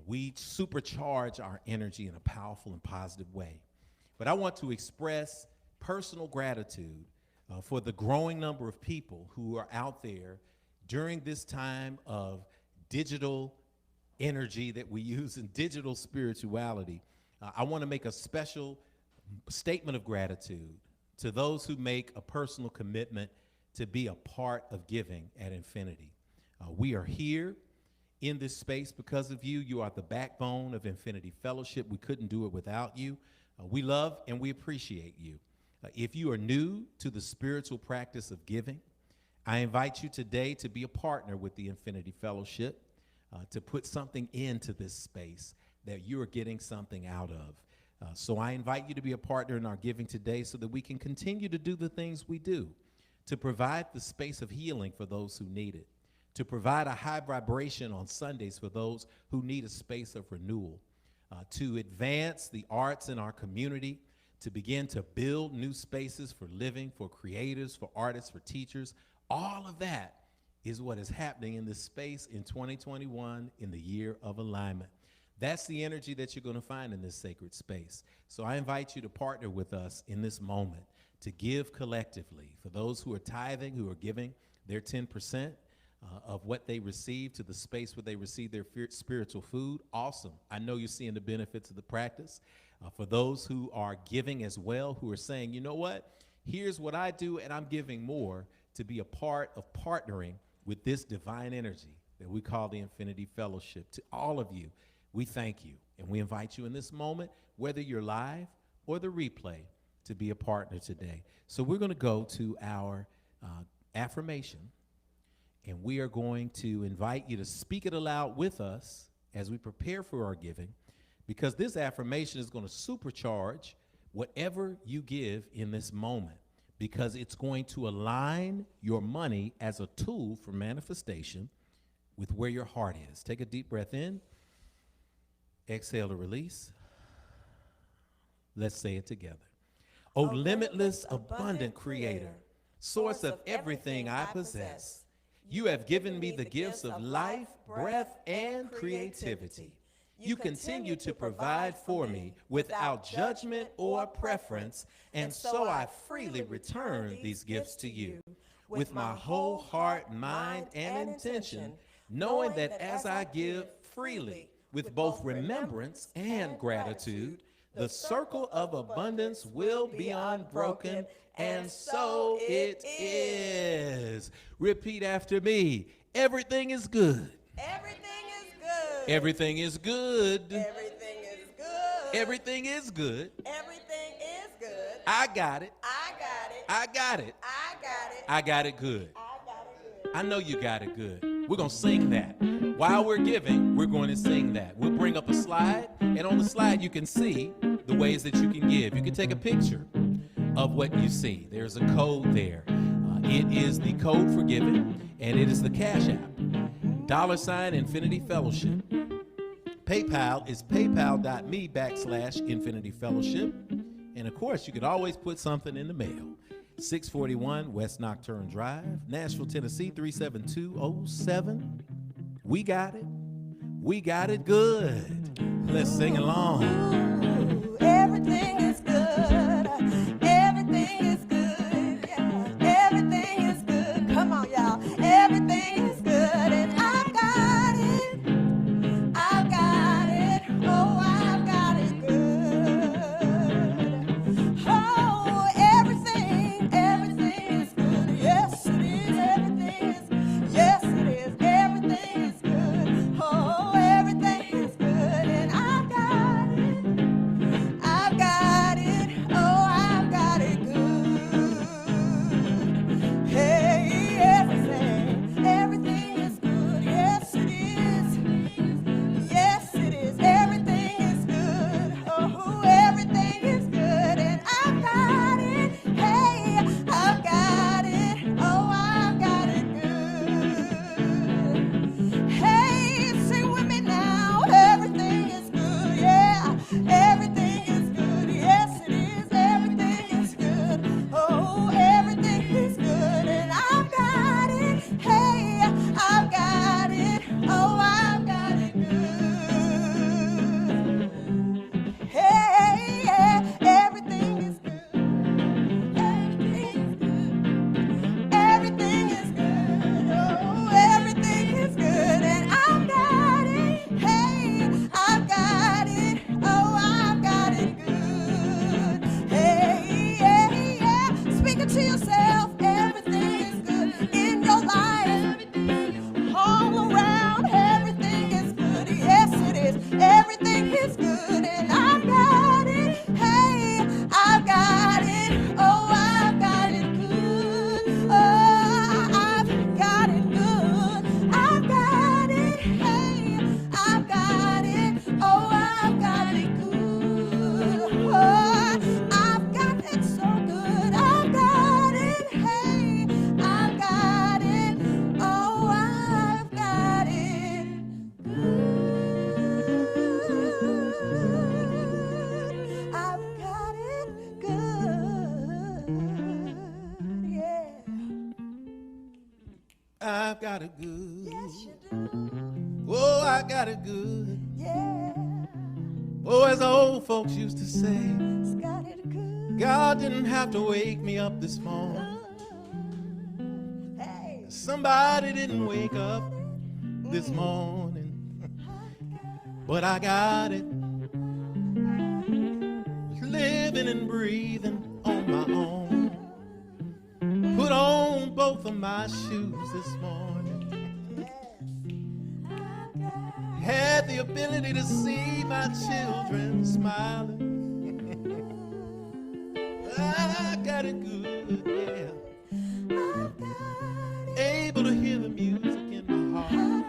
we supercharge our energy in a powerful and positive way. But I want to express personal gratitude for the growing number of people who are out there during this time of digital energy that we use in digital spirituality. I want to make a special statement of gratitude to those who make a personal commitment to be a part of giving at Infinity. We are here in this space because of you. You are the backbone of Infinity Fellowship. We couldn't do it without you. We love and we appreciate you. If you are new to the spiritual practice of giving, I invite you today to be a partner with the Infinity Fellowship, to put something into this space that you are getting something out of. So I invite you to be a partner in our giving today so that we can continue to do the things we do, to provide the space of healing for those who need it, to provide a high vibration on Sundays for those who need a space of renewal, to advance the arts in our community, to begin to build new spaces for living, for creators, for artists, for teachers. All of that is what is happening in this space in 2021, in the year of alignment. That's the energy that you're going to find in this sacred space. So I invite you to partner with us in this moment to give collectively. For those who are tithing, who are giving their 10%, of what they receive to the space where they receive their spiritual food. Awesome. I know you're seeing the benefits of the practice. For those who are giving as well, who are saying, you know what, here's what I do, and I'm giving more to be a part of partnering with this divine energy that we call the Infinity Fellowship. To all of you, we thank you, and we invite you in this moment, whether you're live or the replay, to be a partner today. So we're going to go to our affirmation. And we are going to invite you to speak it aloud with us as we prepare for our giving, because this affirmation is going to supercharge whatever you give in this moment, because it's going to align your money as a tool for manifestation with where your heart is. Take a deep breath in. Exhale to release. Let's say it together. Oh, limitless, abundant Creator, source of everything I possess. You have given me the gifts of life, breath, and creativity. You continue to provide for me without judgment or preference, and so I freely return these gifts to you with my whole heart, mind, and intention, knowing that as I give freely with both remembrance and gratitude, the circle of abundance will be unbroken, and so it is. Repeat after me. Everything is good. Everything is good. Everything is good. Everything is good. Everything is good. Everything is good. I got it. I got it. I got it. I got it. I got it good. I got it good. I know you got it good. We're going to sing that. While we're giving, we're going to sing that. We'll bring up a slide, and on the slide you can see the ways that you can give. You can take a picture of what you see. There's a code there. It is the code for giving, and it is the Cash App. $ Infinity Fellowship. PayPal is paypal.me/Infinity Fellowship. And of course, you could always put something in the mail. 641 West Nocturne Drive, Nashville, Tennessee, 37207. We got it. We got it good. Let's sing along. Ooh, everything is good. Everything is good. Yeah. Everything is good. Come on, y'all. Everything is good. And I've got it. I've got it. Oh, I've got it good. Oh, everything is good. Yes, it is. Everything is good. Yes, it is. Everything is good. Oh, everything is good. And I've got it. I've got it. Oh, I've got it good. Hey, everything is good. Yes, it is. Yes, it is. Everything is good. Oh, everything is good. And I've got it. Hey, I've got it. Oh, I've got it good. Hey, sing with me now. Everything is good. Yeah, everything is good. Yes, it is. Everything is good. Oh, everything is good. And I've got it. Hey, I've got it. Oh, I've got it good. Hey, yeah, everything is good. Everything is good. Everything is good. Oh, everything is good. And I've got it. Hey, I've got it. Oh, I've got it good. Hey, yeah, yeah. Speak it to yourself. Everything is good in your life. All around, everything is good. Yes, it is. Everything is good. And I've got it. Hey, I've got it. Oh, I've got it good. Oh, I've got it good. I've got it. Hey, I've got it. Oh, I've got it good. Oh, I've got it so good. I've got it. Hey, I've got it. Oh, I've got it good. I've got it good. Yeah. I've got it good. Yes, you do. Oh, I got it good. Yeah. Oh, as the old folks used to say, It's got it good. God didn't have to wake me up this morning. Hey. Somebody didn't wake up this morning, but I got it. Living and breathing on my own. Put on both of my shoes this morning. Had the ability to see my children smiling. I got it good, yeah. Able to hear the music in my heart.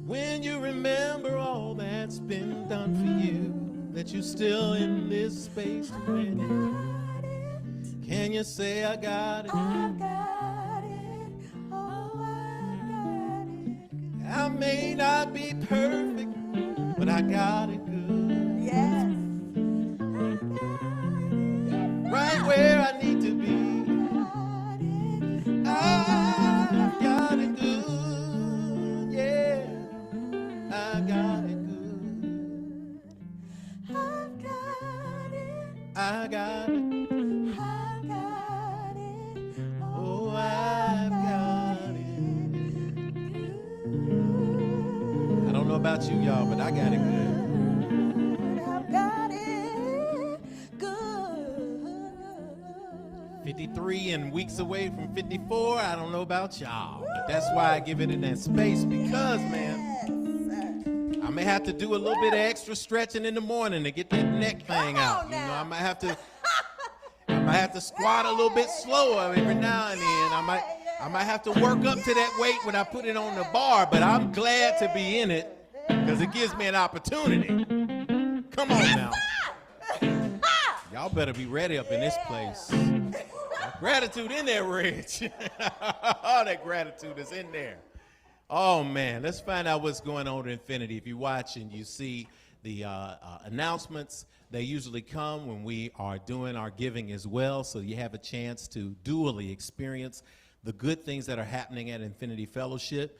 When you remember all that's been done for you, that you're still in this space to win. Can you say I got it? I may not be perfect, but I got it good. Yes. about you, y'all, but I got it good. I've got it good. 53 and weeks away from 54. I don't know about y'all, but that's why I give it in that space because, man, I may have to do a little bit of extra stretching in the morning to get that neck thing out. You know, I might have to squat a little bit slower every now and then. I might have to work up to that weight when I put it on the bar, but I'm glad to be in it because it gives me an opportunity. Come on now. Y'all better be ready up in this place. Gratitude in there, Rich. All that gratitude is in there. Oh, man, let's find out what's going on at Infinity. If you watch and you see the announcements, they usually come when we are doing our giving as well, so you have a chance to dually experience the good things that are happening at Infinity Fellowship,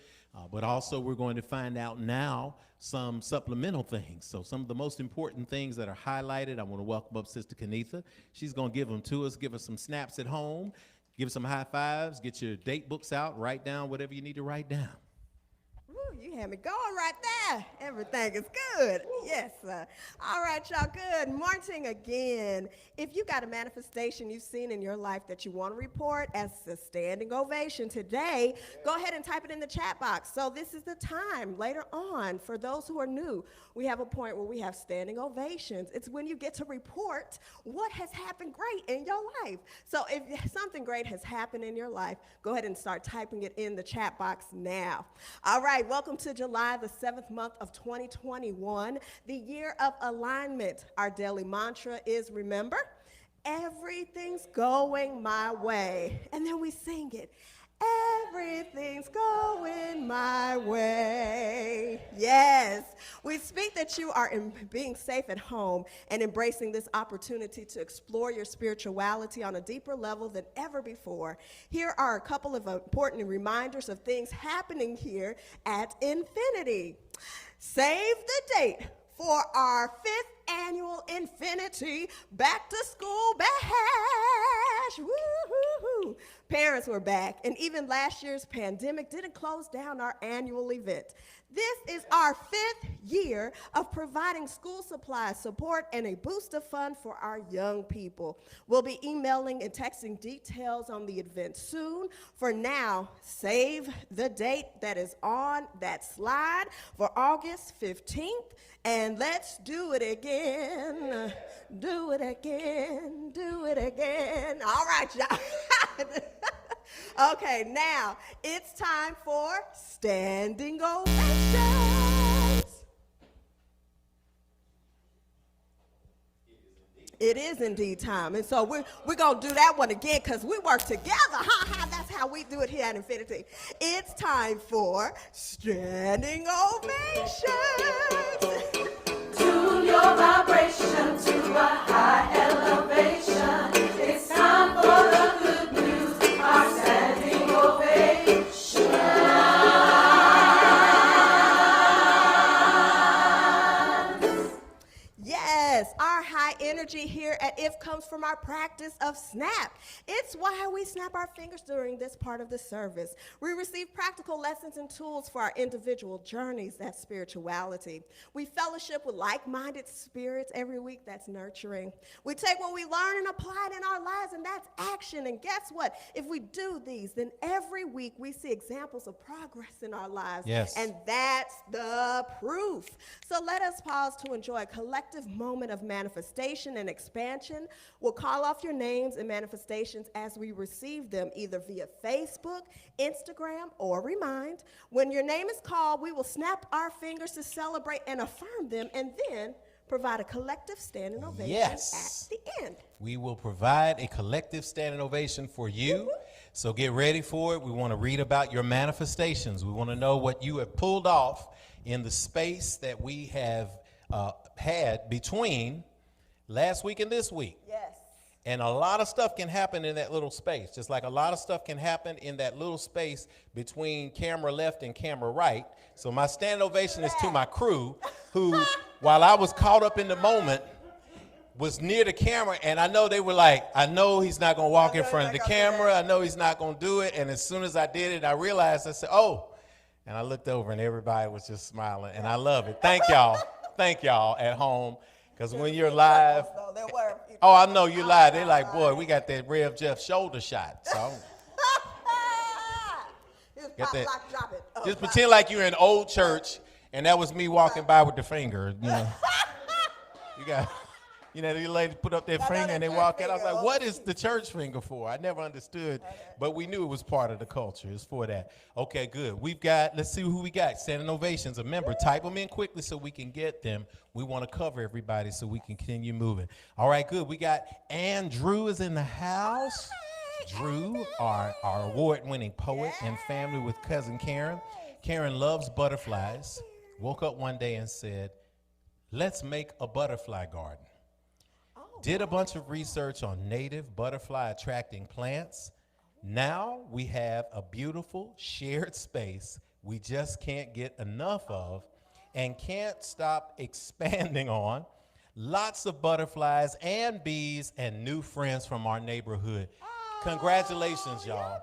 but also we're going to find out now some supplemental things. So some of the most important things that are highlighted, I want to welcome up Sister Kenitha. She's going to give them to us, give us some snaps at home, give us some high fives, get your date books out, write down whatever you need to write down. You had me going right there. Everything is good. Yes, sir. All right, y'all. Good morning again. If you got a manifestation you've seen in your life that you want to report as a standing ovation today, go ahead and type it in the chat box. So this is the time later on for those who are new. We have a point where we have standing ovations. It's when you get to report what has happened great in your life. So if something great has happened in your life, go ahead and start typing it in the chat box now. All right, welcome to July, the 7th month of 2021, the year of alignment. Our daily mantra is, remember, everything's going my way. And then we sing it. Everything's going my way. Yes, we speak that you are being safe at home and embracing this opportunity to explore your spirituality on a deeper level than ever before. Here are a couple of important reminders of things happening here at Infinity. Save the date for our 5th annual Infinity Back to School Bash. Woo-hoo-hoo. Parents were back, and even last year's pandemic didn't close down our annual event. This is our 5th year of providing school supplies, support, and a boost of fun for our young people. We'll be emailing and texting details on the event soon. For now, save the date that is on that slide for August 15th, and let's do it again. Do it again. Do it again. All right, y'all. Okay, now it's time for standing ovations. It is indeed time. And so we're going to do that one again because we work together. That's how we do it here at Infinity. It's time for standing ovations. Tune your vibration to a high elevation. It's time for the good news, our standing ovation. Yes, our high energy here at IF comes from our practice of snap. It's why we snap our fingers during this part of the service. We receive practical lessons and tools for our individual journeys, that's spirituality. We fellowship with like-minded spirits every week, that's nurturing. We take what we learn and apply it in our lives, and that's action. And guess what? If we do these, then every week we see examples of progress in our lives. Yes. And that's the proof. So let us pause to enjoy a collective moment of manifestation and expansion. We'll call off your names and manifestations as we receive them, either via Facebook, Instagram, or Remind. When your name is called, we will snap our fingers to celebrate and affirm them, and then provide a collective standing ovation at the end. We will provide a collective standing ovation for you. So get ready for it. We want to read about your manifestations. We want to know what you have pulled off in the space that we have had between last week and this week. Yes. And a lot of stuff can happen in that little space, just like a lot of stuff can happen in that little space between camera left and camera right. So my standing ovation is to my crew who, while I was caught up in the moment, was near the camera, and I know they were like, I know he's not going to walk in front of the camera. I know he's not going to do it. And as soon as I did it, I realized, I said, oh, And I looked over and everybody was just smiling, and I love it. Thank y'all. Thank y'all at home. Because when you're live, oh, I know you're live. They're like, boy, we got that Revjeff shoulder shot. So get that. Just pretend like you're in old church, and that was me walking by with the finger. You know, you got, you know, the lady put up their finger and they walk out. I was like, what is the church finger for? I never understood, but we knew it was part of the culture. It's for that. Okay, good. We've got, let's see who we got. Standing Ovations. Remember, type them in quickly so we can get them. We want to cover everybody so we can continue moving. All right, good. We got Andrew is in the house. Drew, our award-winning poet and family with cousin Karen. Karen loves butterflies. Woke up one day and said, let's make a butterfly garden. Did a bunch of research on native butterfly attracting plants. Now we have a beautiful shared space we just can't get enough of and can't stop expanding on. Lots of butterflies and bees and new friends from our neighborhood. Congratulations, y'all.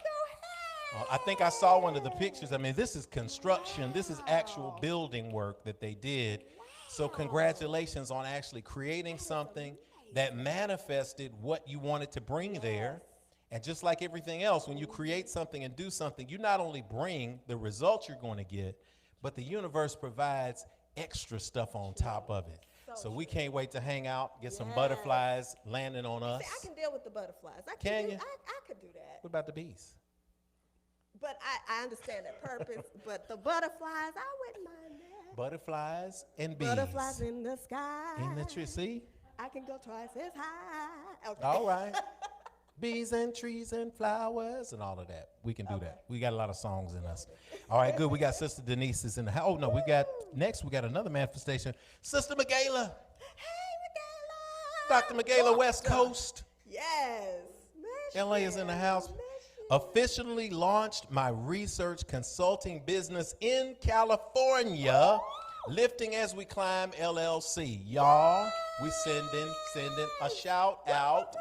I think I saw one of the pictures. I mean, this is construction. This is actual building work that they did. So congratulations on actually creating something that manifested what you wanted to bring there. And just like everything else, when you create something and do something, you not only bring the results you're going to get, but the universe provides extra stuff on top of it. So we can't wait to hang out, get some butterflies landing on us. See, I can deal with the butterflies. I could do that. What about the bees? But I understand that purpose. But the butterflies, I wouldn't mind that. Butterflies and bees. Butterflies in the sky. In the tree, see? I can go twice as high. Okay. All right. Bees and trees and flowers and all of that. We can do that. We got a lot of songs in us. All right, good. We got Sister Denise is in the house. Oh, no, we got another manifestation. Sister Michaela. Hey, Dr. Michaela, West Coast. Yes. LA is in the house. Officially launched my research consulting business in California. Lifting as we climb LLC. Y'all, we sending a shout out.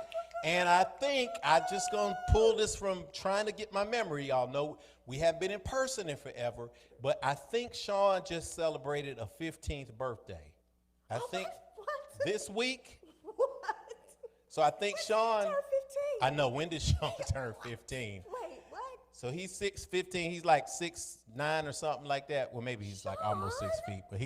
And I think I'm just going to pull this from trying to get my memory. Y'all know we haven't been in person in forever, but I think Sean just celebrated a 15th birthday. I think this week. What? So I think When Sean. did he turn 15? I know. When did Sean turn 15? Wait, what? So he's 6'15". He's like 6'9" or something like that. Well, maybe he's like almost 6 feet, but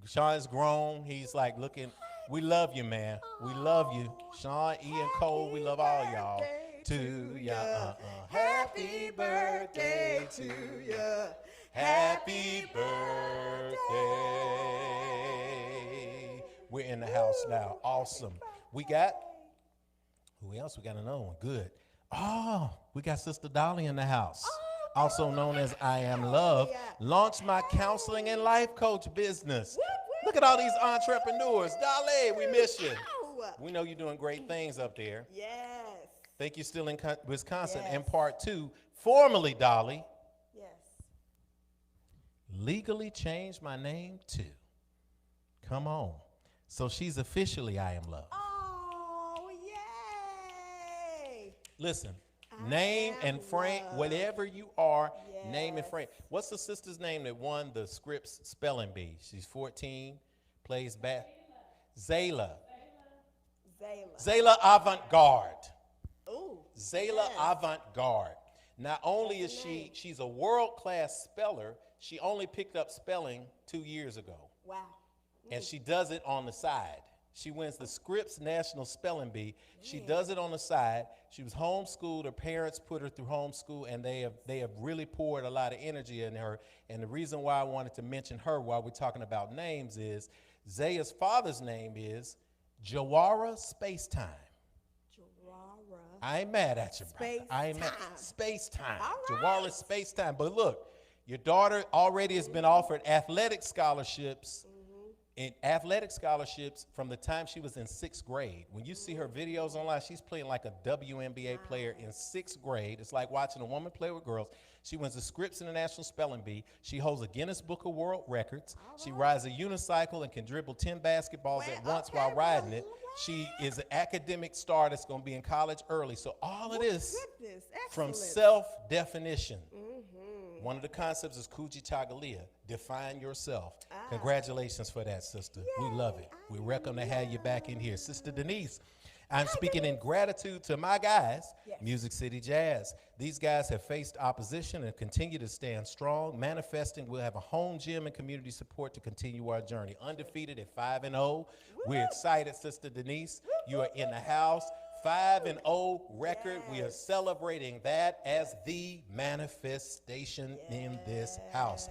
Sean's grown. He's like looking. We love you, man. We love you. Sean, Ian, Cole, we love all y'all. To ya. Happy birthday to ya. Happy birthday. We're in the house now. Awesome. We got, who else? We got another one. Good. Oh, we got Sister Dolly in the house. Also known as I Am Love. Launched my counseling and life coach business. Look at all these entrepreneurs. Dolly, we miss you. We know you're doing great things up there. Yes. Think you're still in Wisconsin. Yes. And part 2, formerly Dolly, Yes. legally changed my name to. Come on. So she's officially I Am Love. Oh, yay. Listen, name and frame, whatever you are, name and frame. What's the sister's name that won the Scripps Spelling Bee? She's 14, plays bass. Zayla. Zayla Avant-Garde. Ooh. Zayla Avant-Garde. Not only is she's a world-class speller, she only picked up spelling 2 years ago. Wow. And she does it on the side. She wins the Scripps National Spelling Bee. She does it on the side. She was homeschooled. Her parents put her through homeschool, and they have really poured a lot of energy in her. And the reason why I wanted to mention her while we're talking about names is Zaya's father's name is Jawara Spacetime. Jawara. I ain't mad at you, brother. I ain't mad. Spacetime. Jawara Spacetime. But look, your daughter already has been offered athletic scholarships. From the time she was in 6th grade. When you see her videos online, she's playing like a WNBA player in 6th grade. It's like watching a woman play with girls. She wins the Scripps International Spelling Bee. She holds a Guinness Book of World Records. She rides a unicycle and can dribble 10 basketballs at once while riding it. She is an academic star that's going to be in college early. So all of this from self-definition. One of the concepts is Kujitagalia, define yourself. Congratulations for that, sister. We love it. We welcome to have you back in here. Sister Denise, I'm speaking in gratitude to my guys, Music City Jazz. These guys have faced opposition and continue to stand strong. Manifesting, we'll have a home gym and community support to continue our journey. Undefeated at 5-0. We're excited, Sister Denise. You are in the house. 5-0 record. We are celebrating that as the manifestation in this house.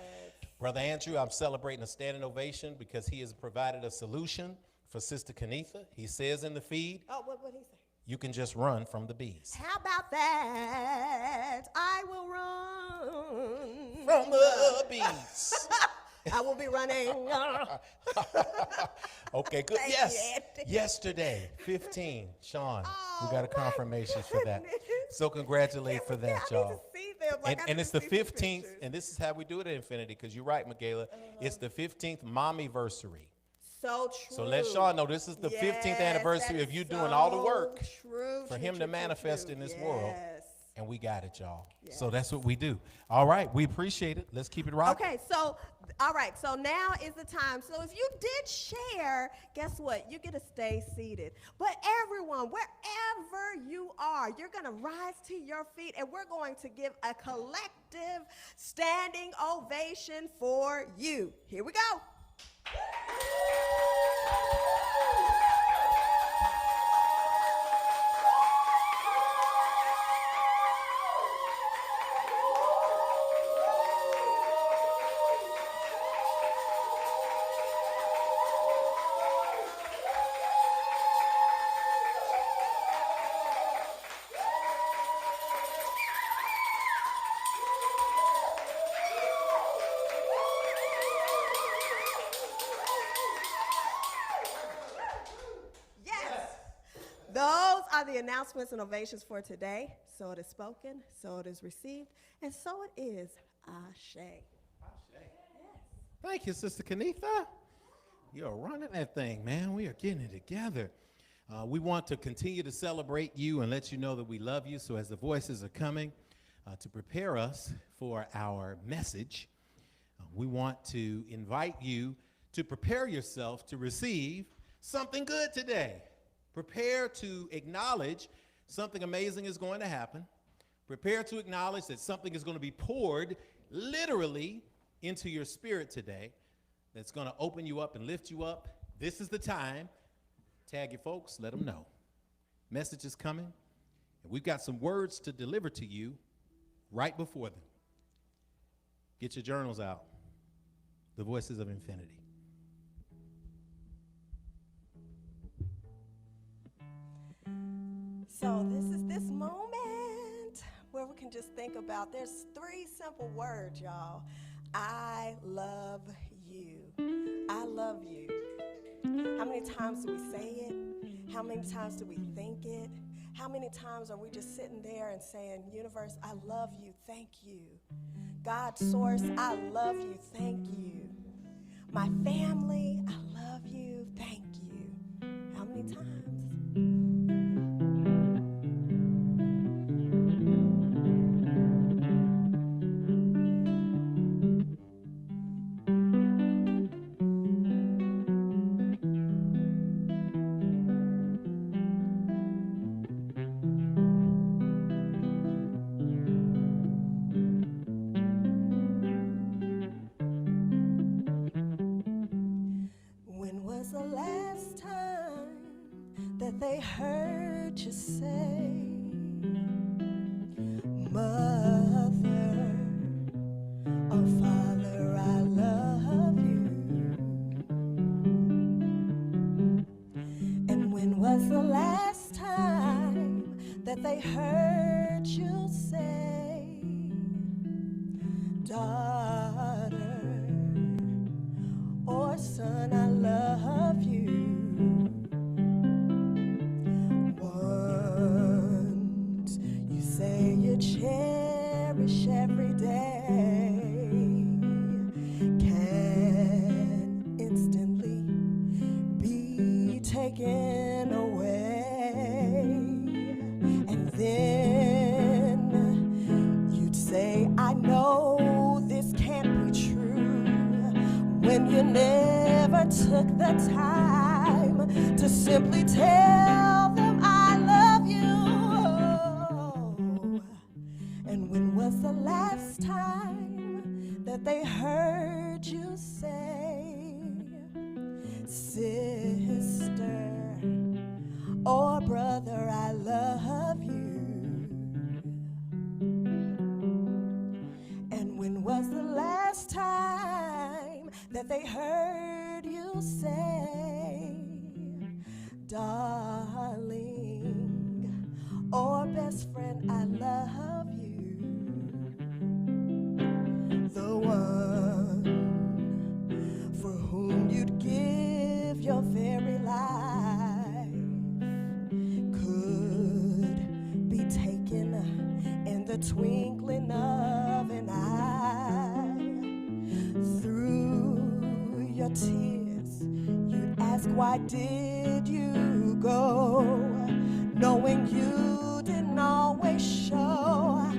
Brother Andrew, I'm celebrating a standing ovation because he has provided a solution for Sister Kenitha. He says in the feed, what did he say? you can just run from the bees. How about that? I will run From the bees. I will be running. Okay, good. Thank Yes. you. Yesterday, 15. Sean, we got a my confirmation for that. goodness. So congratulate for that, I need to y'all. see them. Like, I And need it's to the see some 15th, pictures. and this is how we do it at Infinity, because you're right, Michaela. It's the 15th mommy-versary. So true. So let Sean know this is the 15th Yes, anniversary that of you is doing all the so work true, for true, him true, to true, manifest true. in this world. Yes. And we got it, y'all. So that's what we do. All right, we appreciate it. Let's keep it rocking. Okay, so, all right, so now is the time. So if you did share, guess what? You get to stay seated. But everyone, wherever you are, you're going to rise to your feet, and we're going to give a collective standing ovation for you. Here we go. Those are the announcements and ovations for today. So it is spoken, so it is received, and so it is. Ashe. Thank you, Sister Kenitha. You're running that thing, man. We are getting it together. We want to continue to celebrate you and let you know that we love you. So as the voices are coming to prepare us for our message, we want to invite you to prepare yourself to receive something good today. Prepare to acknowledge something amazing is going to happen. Prepare to acknowledge that something is going to be poured literally into your spirit today that's going to open you up and lift you up. This is the time. Tag your folks, let them know. Message is coming, and we've got some words to deliver to you right before them. Get your journals out. The Voices of Infinity. So this is this moment where we can just think about, there's 3 simple words, y'all. I love you. I love you. How many times do we say it? How many times do we think it? How many times are we just sitting there and saying, universe, I love you, thank you. God, source, I love you, thank you. My family, I love you, thank you. How many times? When was the last time that they heard you say, Mother or Father, I love you? And when was the last time that they heard you say, Daughter or son, I love you? Once you say you cherish every day, can instantly be taken away. And then you'd say, I know when you never took the time to simply tell them I love you? And when was the last time that they heard you say, sister or brother, I love you? And when was the last time that they heard you say, darling or best friend, I love you? The one for whom you'd give your very life could be taken in the twinkling of an eye. Through your tears, you'd ask, why did you go? Knowing you didn't always show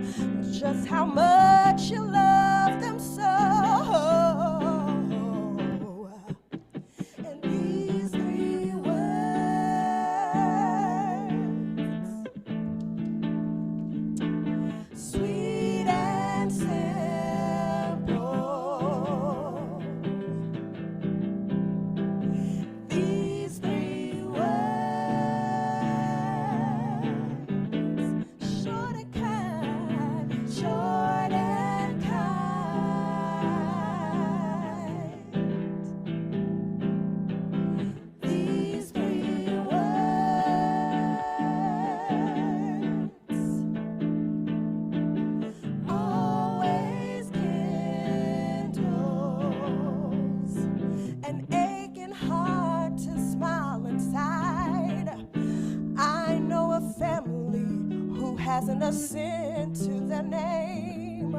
just how much you love them so. And these three words, sweet and simple, these three words, short and kind, short and kind. These three words always kindles an aching heart to smile inside. I know a family who hasn't a sin to their name,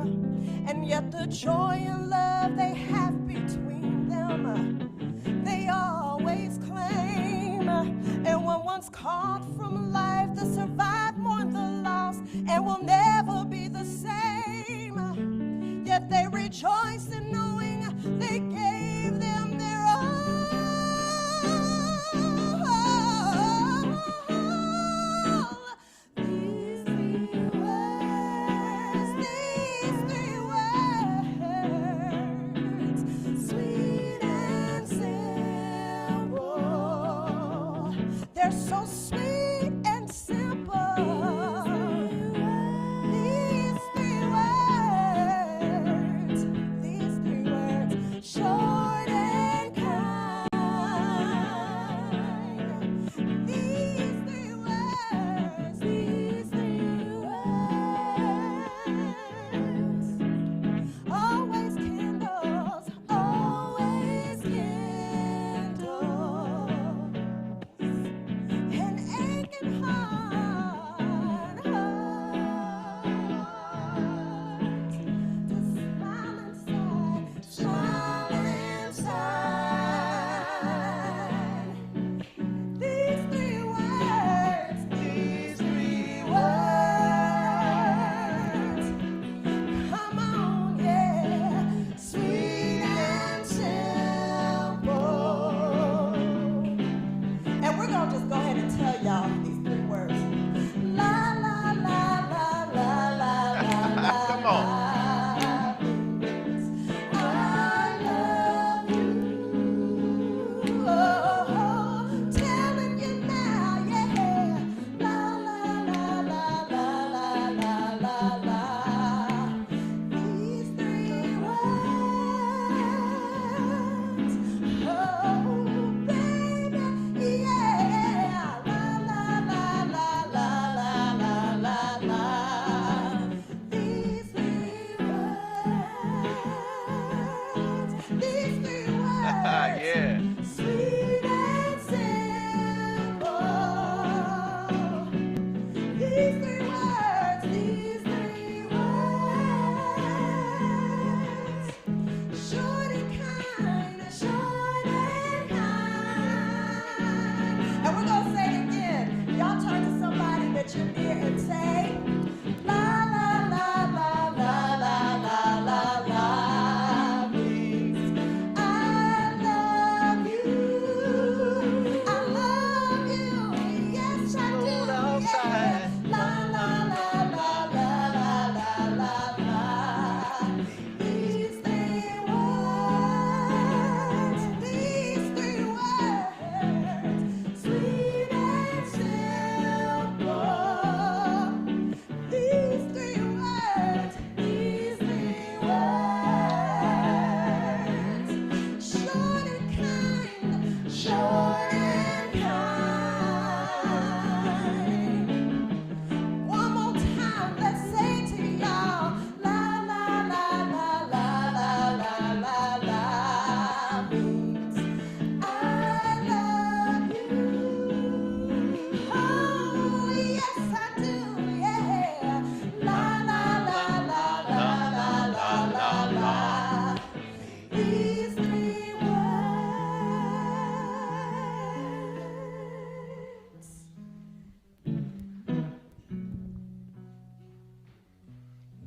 and yet the joy and love they have between them, they always claim. And when one's caught from life, they survive, mourn the loss, and will never be the same. Yet they rejoice in knowing they gave them their all. These three words, sweet and simple. They're so sweet and simple. These three words, these three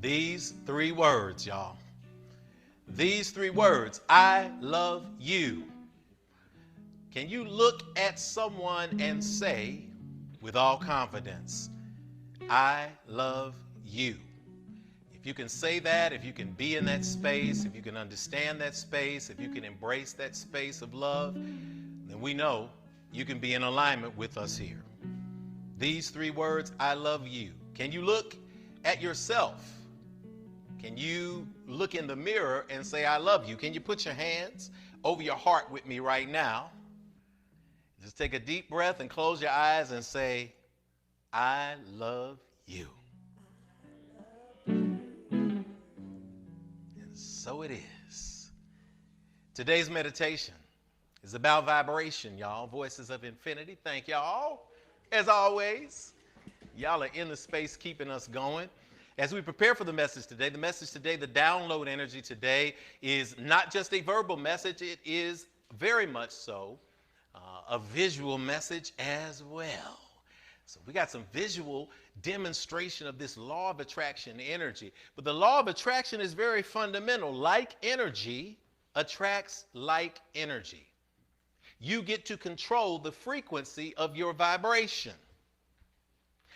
These three words, y'all. These three words, I love you. Can you look at someone and say with all confidence, I love you? If you can say that, if you can be in that space, if you can understand that space, if you can embrace that space of love, then we know you can be in alignment with us here. These three words, I love you. Can you look at yourself? Can you look in the mirror and say, I love you? Can you put your hands over your heart with me right now? Just take a deep breath and close your eyes and say, I love you. And so it is. Today's meditation is about vibration, y'all. Voices of Infinity. Thank y'all. As always, y'all are in the space keeping us going. As we prepare for the message today, the download energy today is not just a verbal message, it is very much so a visual message as well. So we got some visual demonstration of this law of attraction energy. But the law of attraction is very fundamental. Like energy attracts like energy. You get to control the frequency of your vibration.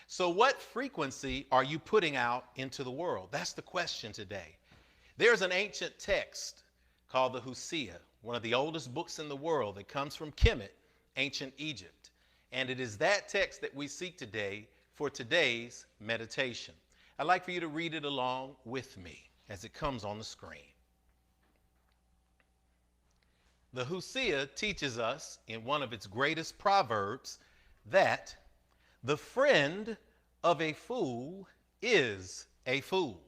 So what frequency are you putting out into the world? That's the question today. There's an ancient text called the Hosea, one of the oldest books in the world that comes from Kemet, ancient Egypt. And it is that text that we seek today for today's meditation. I'd like for you to read it along with me as it comes on the screen. The Hosea teaches us in one of its greatest proverbs that the friend of a fool is a fool.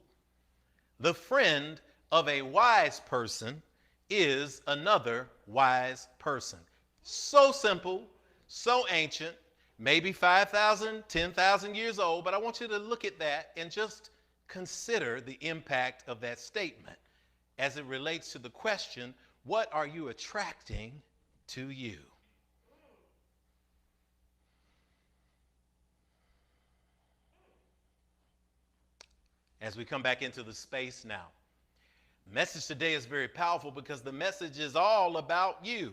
The friend of a wise person is another wise person. So simple, so ancient, maybe 5,000, 10,000 years old, but I want you to look at that and just consider the impact of that statement as it relates to the question, what are you attracting to you? As we come back into the space now, the message today is very powerful because the message is all about you.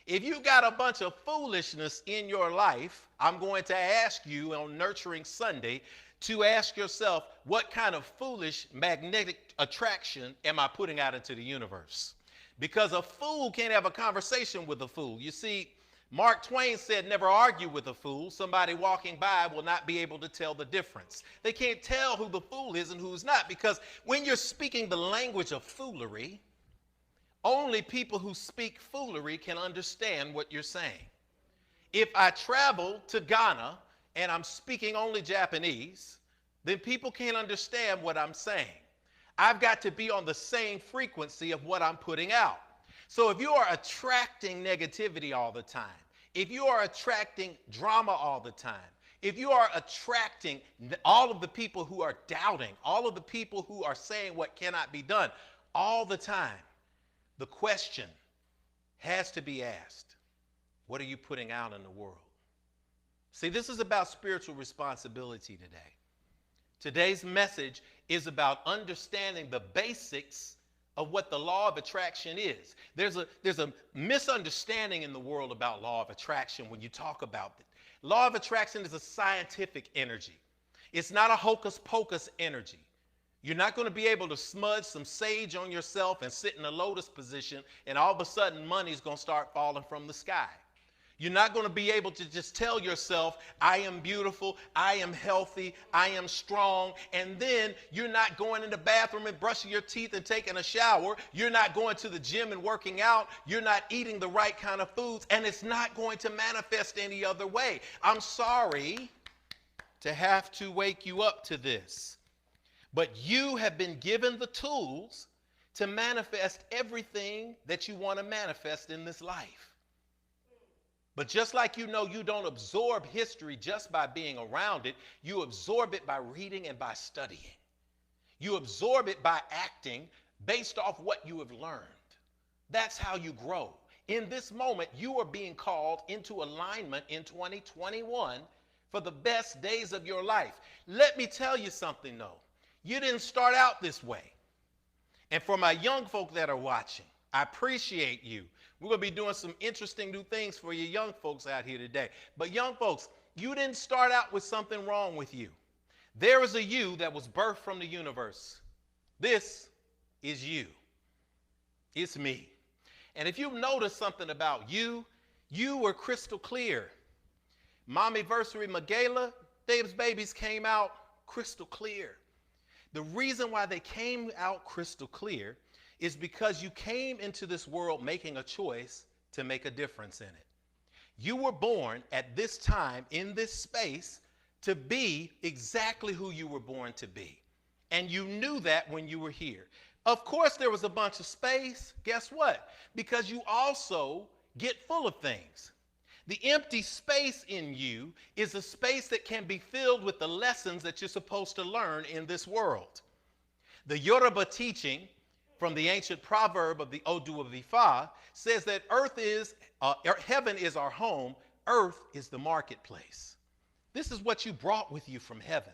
If you got a bunch of foolishness in your life, I'm going to ask you on Nurturing Sunday to ask yourself, what kind of foolish magnetic attraction am I putting out into the universe? Because a fool can't have a conversation with a fool. You see, Mark Twain said, never argue with a fool. Somebody walking by will not be able to tell the difference. They can't tell who the fool is and who's not, because when you're speaking the language of foolery, only people who speak foolery can understand what you're saying. If I travel to Ghana and I'm speaking only Japanese, then people can't understand what I'm saying. I've got to be on the same frequency of what I'm putting out. So if you are attracting negativity all the time, if you are attracting drama all the time, if you are attracting all of the people who are doubting, all of the people who are saying what cannot be done all the time, the question has to be asked, what are you putting out in the world? See, this is about spiritual responsibility today. Today's message is about understanding the basics of what the law of attraction is. There's a misunderstanding in the world about law of attraction when you talk about it. Law of attraction is a scientific energy. It's not a hocus pocus energy. You're not going to be able to smudge some sage on yourself and sit in a lotus position and all of a sudden money's going to start falling from the sky. You're not going to be able to just tell yourself, I am beautiful, I am healthy, I am strong, and then you're not going in the bathroom and brushing your teeth and taking a shower. You're not going to the gym and working out. You're not eating the right kind of foods, and it's not going to manifest any other way. I'm sorry to have to wake you up to this, but you have been given the tools to manifest everything that you want to manifest in this life. But just like you know you don't absorb history just by being around it, you absorb it by reading and by studying. You absorb it by acting based off what you have learned. That's how you grow. In this moment, you are being called into alignment in 2021 for the best days of your life. Let me tell you something though. You didn't start out this way. And for my young folk that are watching, I appreciate you. We're going to be doing some interesting new things for you young folks out here today. But young folks, you didn't start out with something wrong with you. There is a you that was birthed from the universe. This is you. It's me. And if you've noticed something about you, you were crystal clear. Mommyversary Magala, Dave's babies came out crystal clear. The reason why they came out crystal clear is because you came into this world making a choice to make a difference in it. You were born at this time in this space to be exactly who you were born to be. And you knew that when you were here. Of course, there was a bunch of space. Guess what? Because you also get full of things. The empty space in you is a space that can be filled with the lessons that you're supposed to learn in this world. The Yoruba teaching from the ancient proverb of the Odu of Ifa says that heaven is our home, earth is the marketplace. This is what you brought with you from heaven.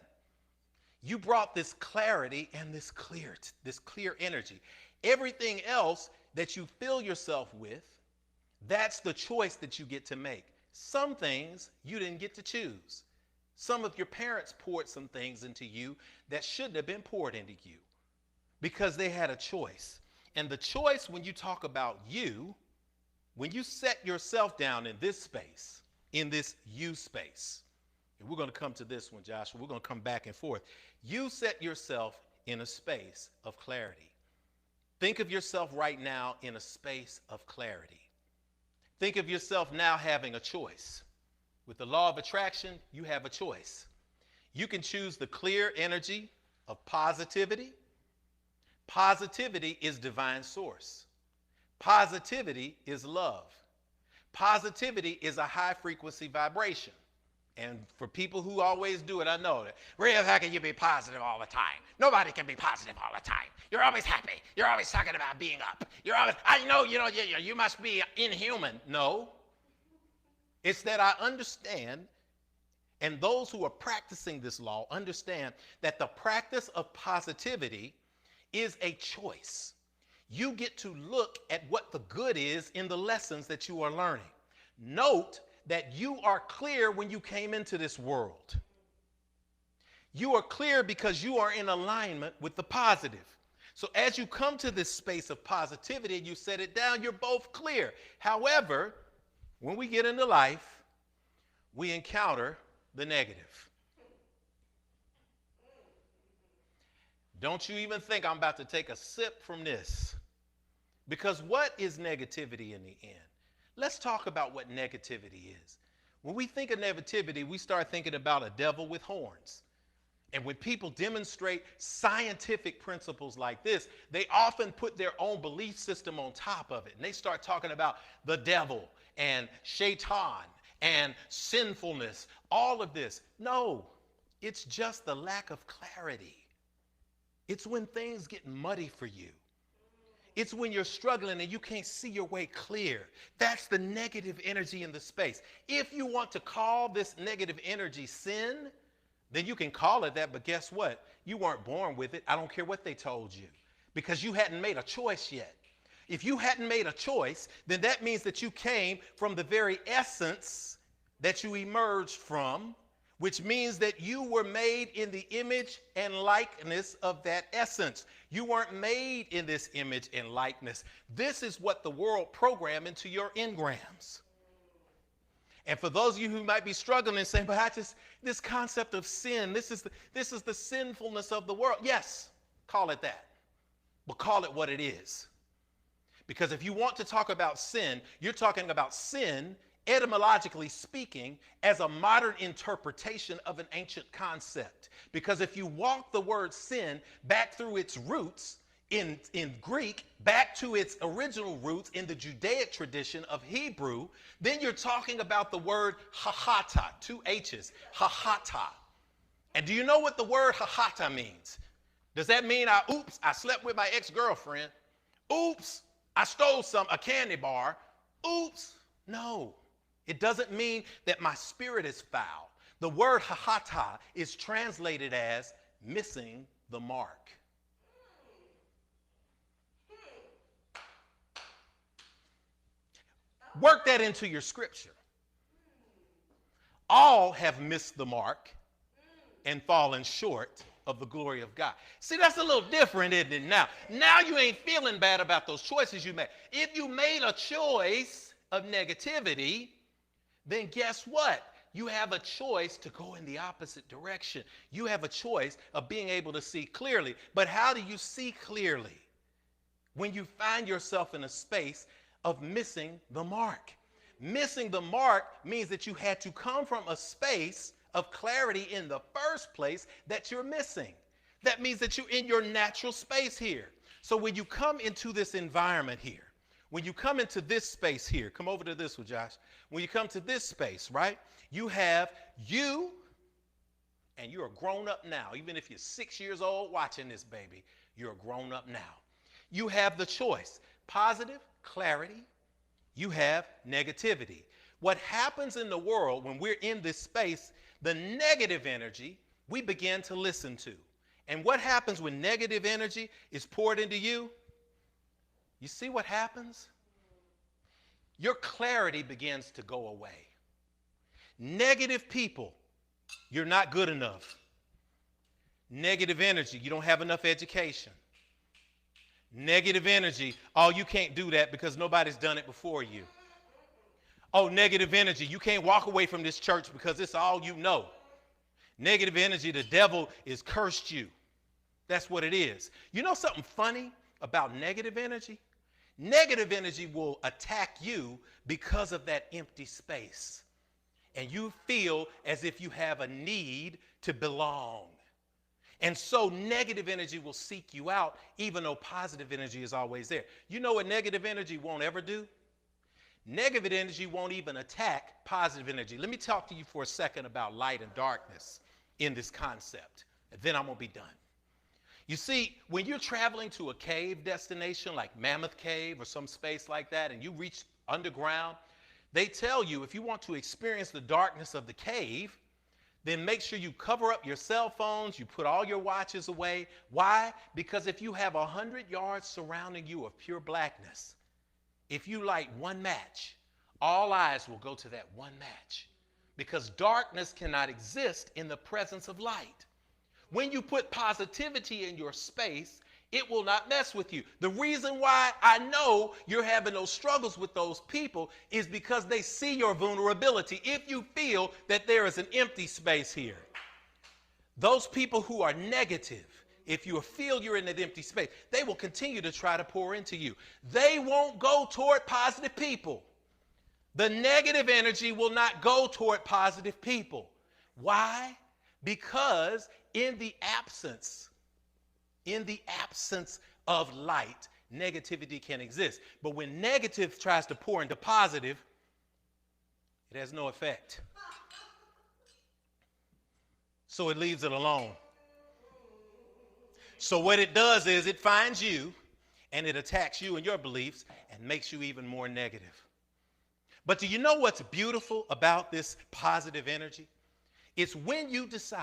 You brought this clarity and this clear energy. Everything else that you fill yourself with, that's the choice that you get to make. Some things you didn't get to choose. Some of your parents poured some things into you that shouldn't have been poured into you because they had a choice. And the choice, when you talk about you, when you set yourself down in this space, in this you space, and we're going to come to this one, Joshua, we're going to come back and forth. You set yourself in a space of clarity. Think of yourself right now in a space of clarity. Think of yourself now having a choice. With the law of attraction, you have a choice. You can choose the clear energy of positivity. Positivity is divine source. Positivity is love. Positivity is a high frequency vibration. And for people who always do it, I know that. Revjeff, how can you be positive all the time? Nobody can be positive all the time. You're always happy. You're always talking about being up. You're always, I know, you must be inhuman. No. It's that I understand, and those who are practicing this law understand that the practice of positivity is a choice. You get to look at what the good is in the lessons that you are learning. Note that you are clear when you came into this world. You are clear because you are in alignment with the positive. So as you come to this space of positivity and you set it down, you're both clear. However, when we get into life, we encounter the negative. Don't you even think I'm about to take a sip from this. Because what is negativity in the end? Let's talk about what negativity is. When we think of negativity, we start thinking about a devil with horns. And when people demonstrate scientific principles like this, they often put their own belief system on top of it. And they start talking about the devil and shaitan and sinfulness, all of this. No, it's just the lack of clarity. It's when things get muddy for you. It's when you're struggling and you can't see your way clear. That's the negative energy in the space. If you want to call this negative energy sin, then you can call it that, but guess what? You weren't born with it. I don't care what they told you, because you hadn't made a choice yet. If you hadn't made a choice, then that means that you came from the very essence that you emerged from, which means that you were made in the image and likeness of that essence. You weren't made in this image and likeness. This is what the world programmed into your engrams. And for those of you who might be struggling and saying, but this concept of sin, this is the sinfulness of the world. Yes, call it that. But call it what it is. Because if you want to talk about sin, you're talking about sin, etymologically speaking, as a modern interpretation of an ancient concept. Because if you walk the word sin back through its roots in Greek, back to its original roots in the Judaic tradition of Hebrew, then you're talking about the word hahata, two H's, hahata. And do you know what the word hahata means? Does that mean I slept with my ex-girlfriend? Oops, I stole a candy bar. Oops, no. It doesn't mean that my spirit is foul. The word hahata is translated as missing the mark. Work that into your scripture. All have missed the mark and fallen short of the glory of God. See, that's a little different, isn't it, now? Now you ain't feeling bad about those choices you made. If you made a choice of negativity, then guess what? You have a choice to go in the opposite direction. You have a choice of being able to see clearly. But how do you see clearly? When you find yourself in a space of missing the mark. Missing the mark means that you had to come from a space of clarity in the first place that you're missing. That means that you're in your natural space here. So when you come into this environment here, when you come into this space here, come over to this one, Josh. When you come to this space, right, you have you, and you're a grown up now. Even if you're 6 years old watching this, baby, you're a grown up now. You have the choice, positive, clarity. You have negativity. What happens in the world when we're in this space, the negative energy we begin to listen to. And what happens when negative energy is poured into you? You see what happens? Your clarity begins to go away. Negative people, you're not good enough. Negative energy, you don't have enough education. Negative energy, oh, you can't do that because nobody's done it before you. Oh, negative energy, you can't walk away from this church because it's all you know. Negative energy, the devil is cursed you. That's what it is. You know something funny about negative energy? Negative energy will attack you because of that empty space. And you feel as if you have a need to belong. And so negative energy will seek you out, even though positive energy is always there. You know what negative energy won't ever do? Negative energy won't even attack positive energy. Let me talk to you for a second about light and darkness in this concept, and then I'm going to be done. You see, when you're traveling to a cave destination like Mammoth Cave or some space like that, and you reach underground, they tell you if you want to experience the darkness of the cave, then make sure you cover up your cell phones, you put all your watches away. Why? Because if you have 100 yards surrounding you of pure blackness, if you light one match, all eyes will go to that one match. Because darkness cannot exist in the presence of light. When you put positivity in your space, it will not mess with you. The reason why I know you're having those struggles with those people is because they see your vulnerability. If you feel that there is an empty space here, those people who are negative, if you feel you're in an empty space, they will continue to try to pour into you. They won't go toward positive people. The negative energy will not go toward positive people. Why? Because in the absence of light, negativity can exist. But when negative tries to pour into positive, it has no effect. So it leaves it alone. So what it does is it finds you and it attacks you and your beliefs and makes you even more negative. But do you know what's beautiful about this positive energy? It's when you decide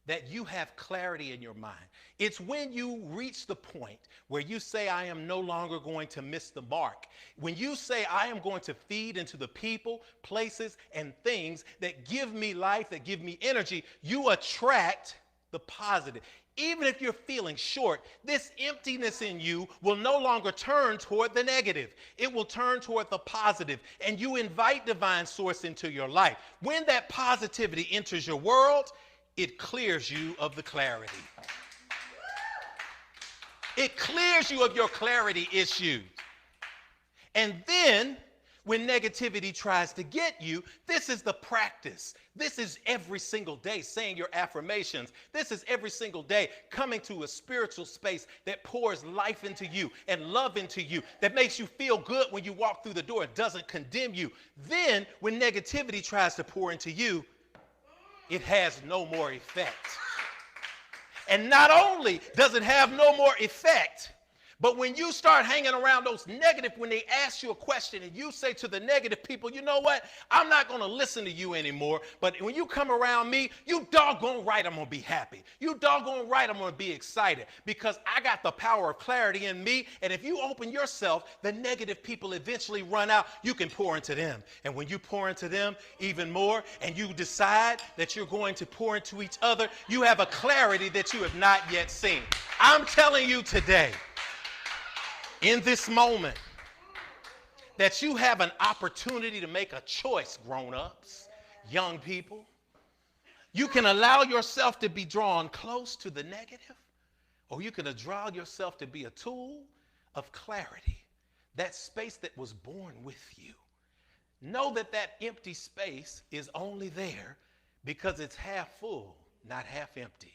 that you have clarity in your mind. It's when you reach the point where you say, I am no longer going to miss the mark. When you say, I am going to feed into the people, places, and things that give me life, that give me energy, you attract the positive. Even if you're feeling short, this emptiness in you will no longer turn toward the negative. It will turn toward the positive, and you invite divine source into your life. When that positivity enters your world, it clears you of the clarity. It clears you of your clarity issues. And then, when negativity tries to get you, this is the practice. This is every single day saying your affirmations. This is every single day coming to a spiritual space that pours life into you and love into you, that makes you feel good when you walk through the door and doesn't condemn you. Then, when negativity tries to pour into you, it has no more effect. And not only does it have no more effect, But when you start hanging around those negative, when they ask you a question and you say to the negative people, you know what? I'm not going to listen to you anymore. But when you come around me, you doggone right I'm going to be happy. You doggone right I'm going to be excited because I got the power of clarity in me. And if you open yourself, the negative people eventually run out. You can pour into them. And when you pour into them even more and you decide that you're going to pour into each other, you have a clarity that you have not yet seen. I'm telling you today, in this moment, that you have an opportunity to make a choice, grown-ups, young people. You can allow yourself to be drawn close to the negative, or you can allow yourself to be a tool of clarity, that space that was born with you. Know that that empty space is only there because it's half full, not half empty.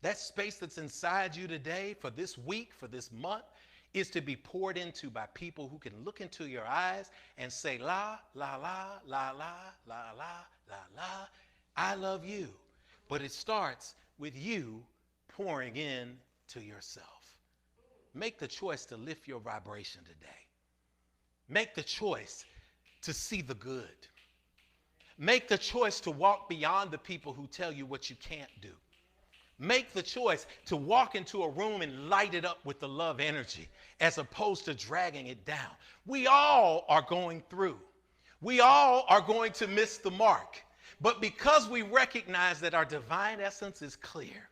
That space that's inside you today, for this week, for this month, is to be poured into by people who can look into your eyes and say, la, la, la, la, la, la, la, la, la, I love you. But it starts with you pouring in to yourself. Make the choice to lift your vibration today. Make the choice to see the good. Make the choice to walk beyond the people who tell you what you can't do. Make the choice to walk into a room and light it up with the love energy as opposed to dragging it down. We all are going through. We all are going to miss the mark. But because we recognize that our divine essence is clear,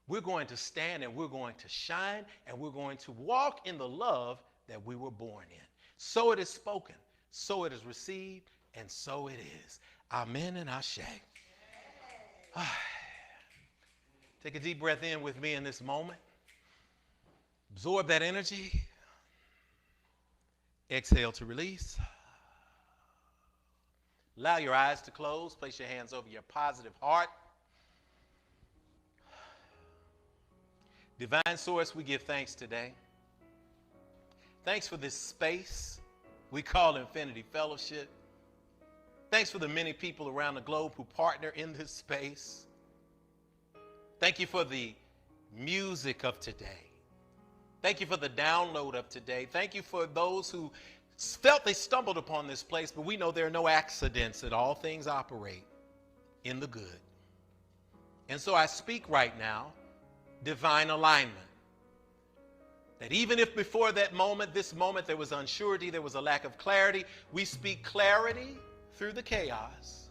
we're going to stand and we're going to shine and we're going to walk in the love that we were born in. So it is spoken, so it is received, and so it is. Amen and ashe. Take a deep breath in with me in this moment. Absorb that energy. Exhale to release. Allow your eyes to close. Place your hands over your positive heart. Divine Source, we give thanks today. Thanks for this space we call Infinity Fellowship. Thanks for the many people around the globe who partner in this space. Thank you for the music of today. Thank you for the download of today. Thank you for those who felt they stumbled upon this place, but we know there are no accidents, that all things operate in the good. And so I speak right now, divine alignment. That even if before that moment, this moment, there was unsurety, there was a lack of clarity, we speak clarity through the chaos.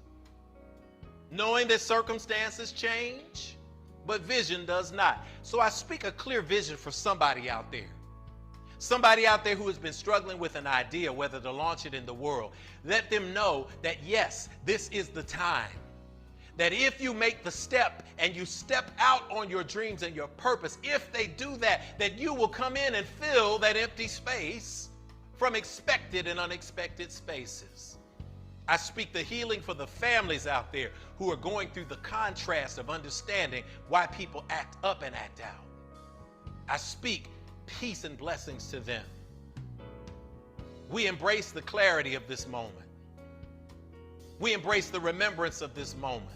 Knowing that circumstances change, but vision does not. So I speak a clear vision for somebody out there. Somebody out there who has been struggling with an idea, whether to launch it in the world. Let them know that yes, this is the time. That if you make the step and you step out on your dreams and your purpose, if they do that, that you will come in and fill that empty space from expected and unexpected spaces. I speak the healing for the families out there who are going through the contrast of understanding why people act up and act out. I speak peace and blessings to them. We embrace the clarity of this moment. We embrace the remembrance of this moment.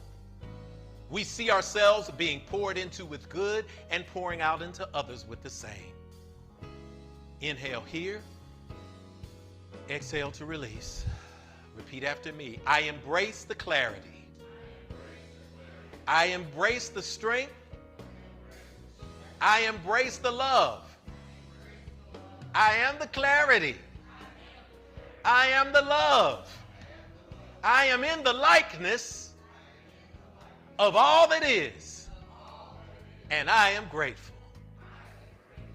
We see ourselves being poured into with good and pouring out into others with the same. Inhale here. Exhale to release. Repeat after me. I embrace the clarity. I embrace the strength. I embrace the love. I am the clarity. I am the love. I am in the likeness of all that is. And I am grateful.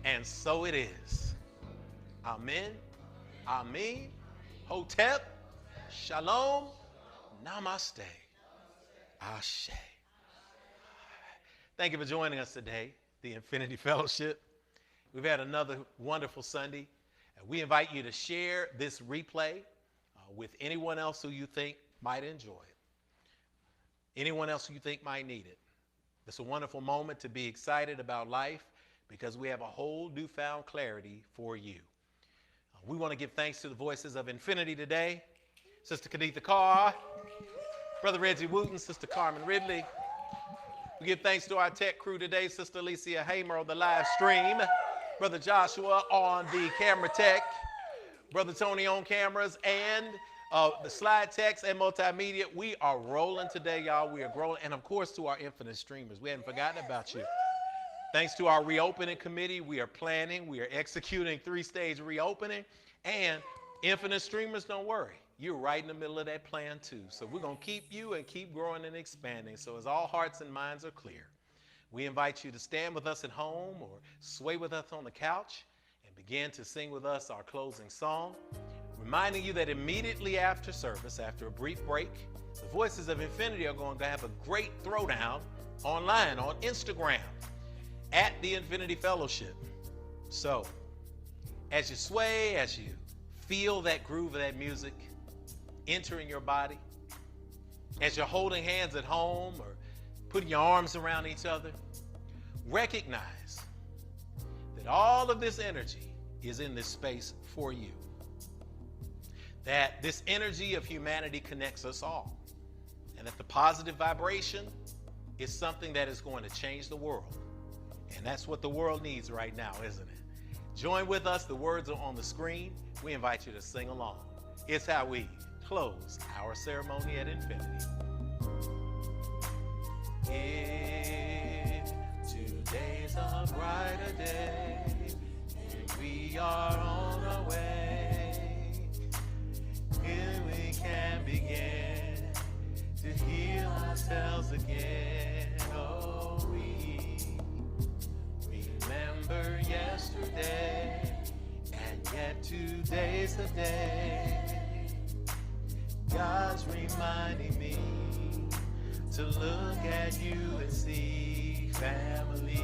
And so it is. Amen. Amen. Hotep. Shalom. Namaste. Ashe. Thank you for joining us today, the Infinity Fellowship. We've had another wonderful Sunday. We invite you to share this replay with anyone else who you think might enjoy it. Anyone else who you think might need it. It's a wonderful moment to be excited about life because we have a whole newfound clarity for you. We want to give thanks to the voices of Infinity today. Sister Kenitha Carr, Brother Reggie Wooten, Sister Carmen Ridley. We give thanks to our tech crew today, Sister Alicia Hamer on the live stream, Brother Joshua on the camera tech, Brother Tony on cameras, and the slide text and multimedia. We are rolling today, y'all. We are growing. And, of course, to our infinite streamers. We hadn't forgotten about you. Thanks to our reopening committee, we are planning, we are executing 3-stage reopening. And infinite streamers, don't worry. You're right in the middle of that plan, too. So we're going to keep you and keep growing and expanding. So as all hearts and minds are clear, we invite you to stand with us at home or sway with us on the couch and begin to sing with us our closing song. Reminding you that immediately after service, after a brief break, the Voices of Infinity are going to have a great throwdown online on Instagram at the Infinity Fellowship. So, as you sway, as you feel that groove of that music entering your body, as you're holding hands at home or putting your arms around each other, recognize that all of this energy is in this space for you. That this energy of humanity connects us all. And that the positive vibration is something that is going to change the world. And that's what the world needs right now, isn't it? Join with us. The words are on the screen. We invite you to sing along. It's how we close our ceremony at Infinity. If today's a brighter day, and we are on our way, here we can begin to heal ourselves again. Oh, we remember yesterday, and yet today's the day. God's reminding me to look at you and see family.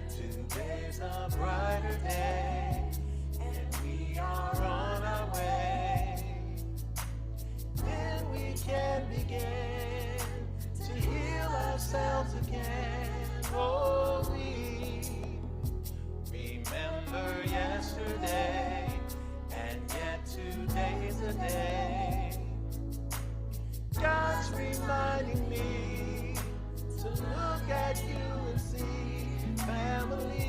Today's a brighter day, and we are on our way. Then we can begin to heal ourselves again. Oh, we remember yesterday, and yet today's the day. God's reminding me to look at you and see family.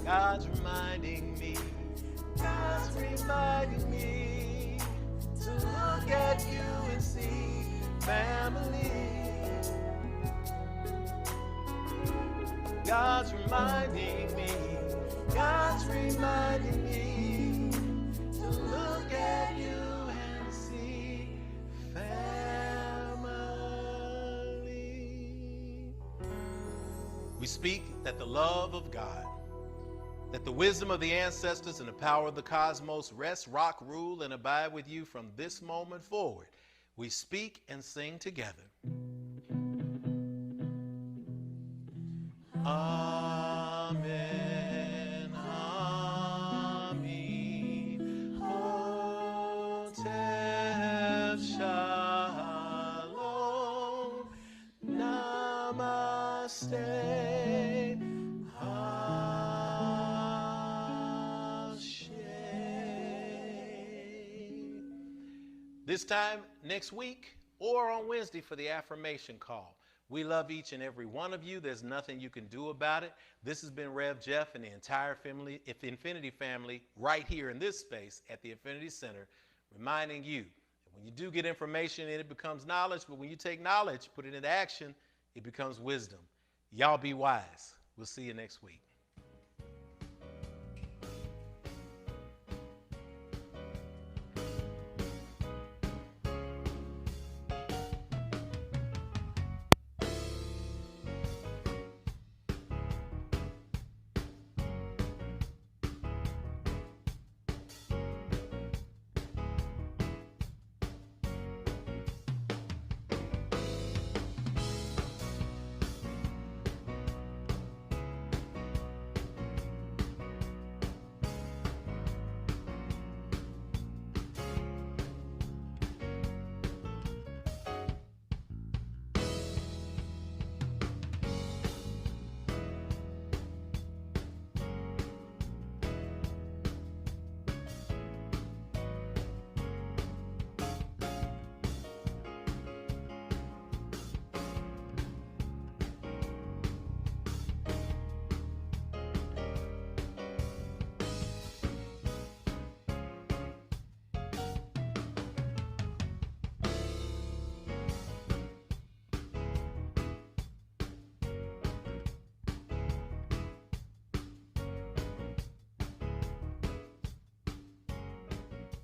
God's reminding me, God's reminding me to look at you and see family. God's reminding me, God's reminding me to look at you and see family. We speak that the love of God, that the wisdom of the ancestors and the power of the cosmos rest, rock, rule, and abide with you from this moment forward. We speak and sing together. Amen, Amen, Hotep Shalom, Namaste, Ashe. This time next week or on Wednesday for the affirmation call. We love each and every one of you. There's nothing you can do about it. This has been Revjeff and the entire family, Infinity family, right here in this space at the Infinity Center, reminding you that when you do get information, it becomes knowledge, but when you take knowledge, put it into action, it becomes wisdom. Y'all be wise. We'll see you next week.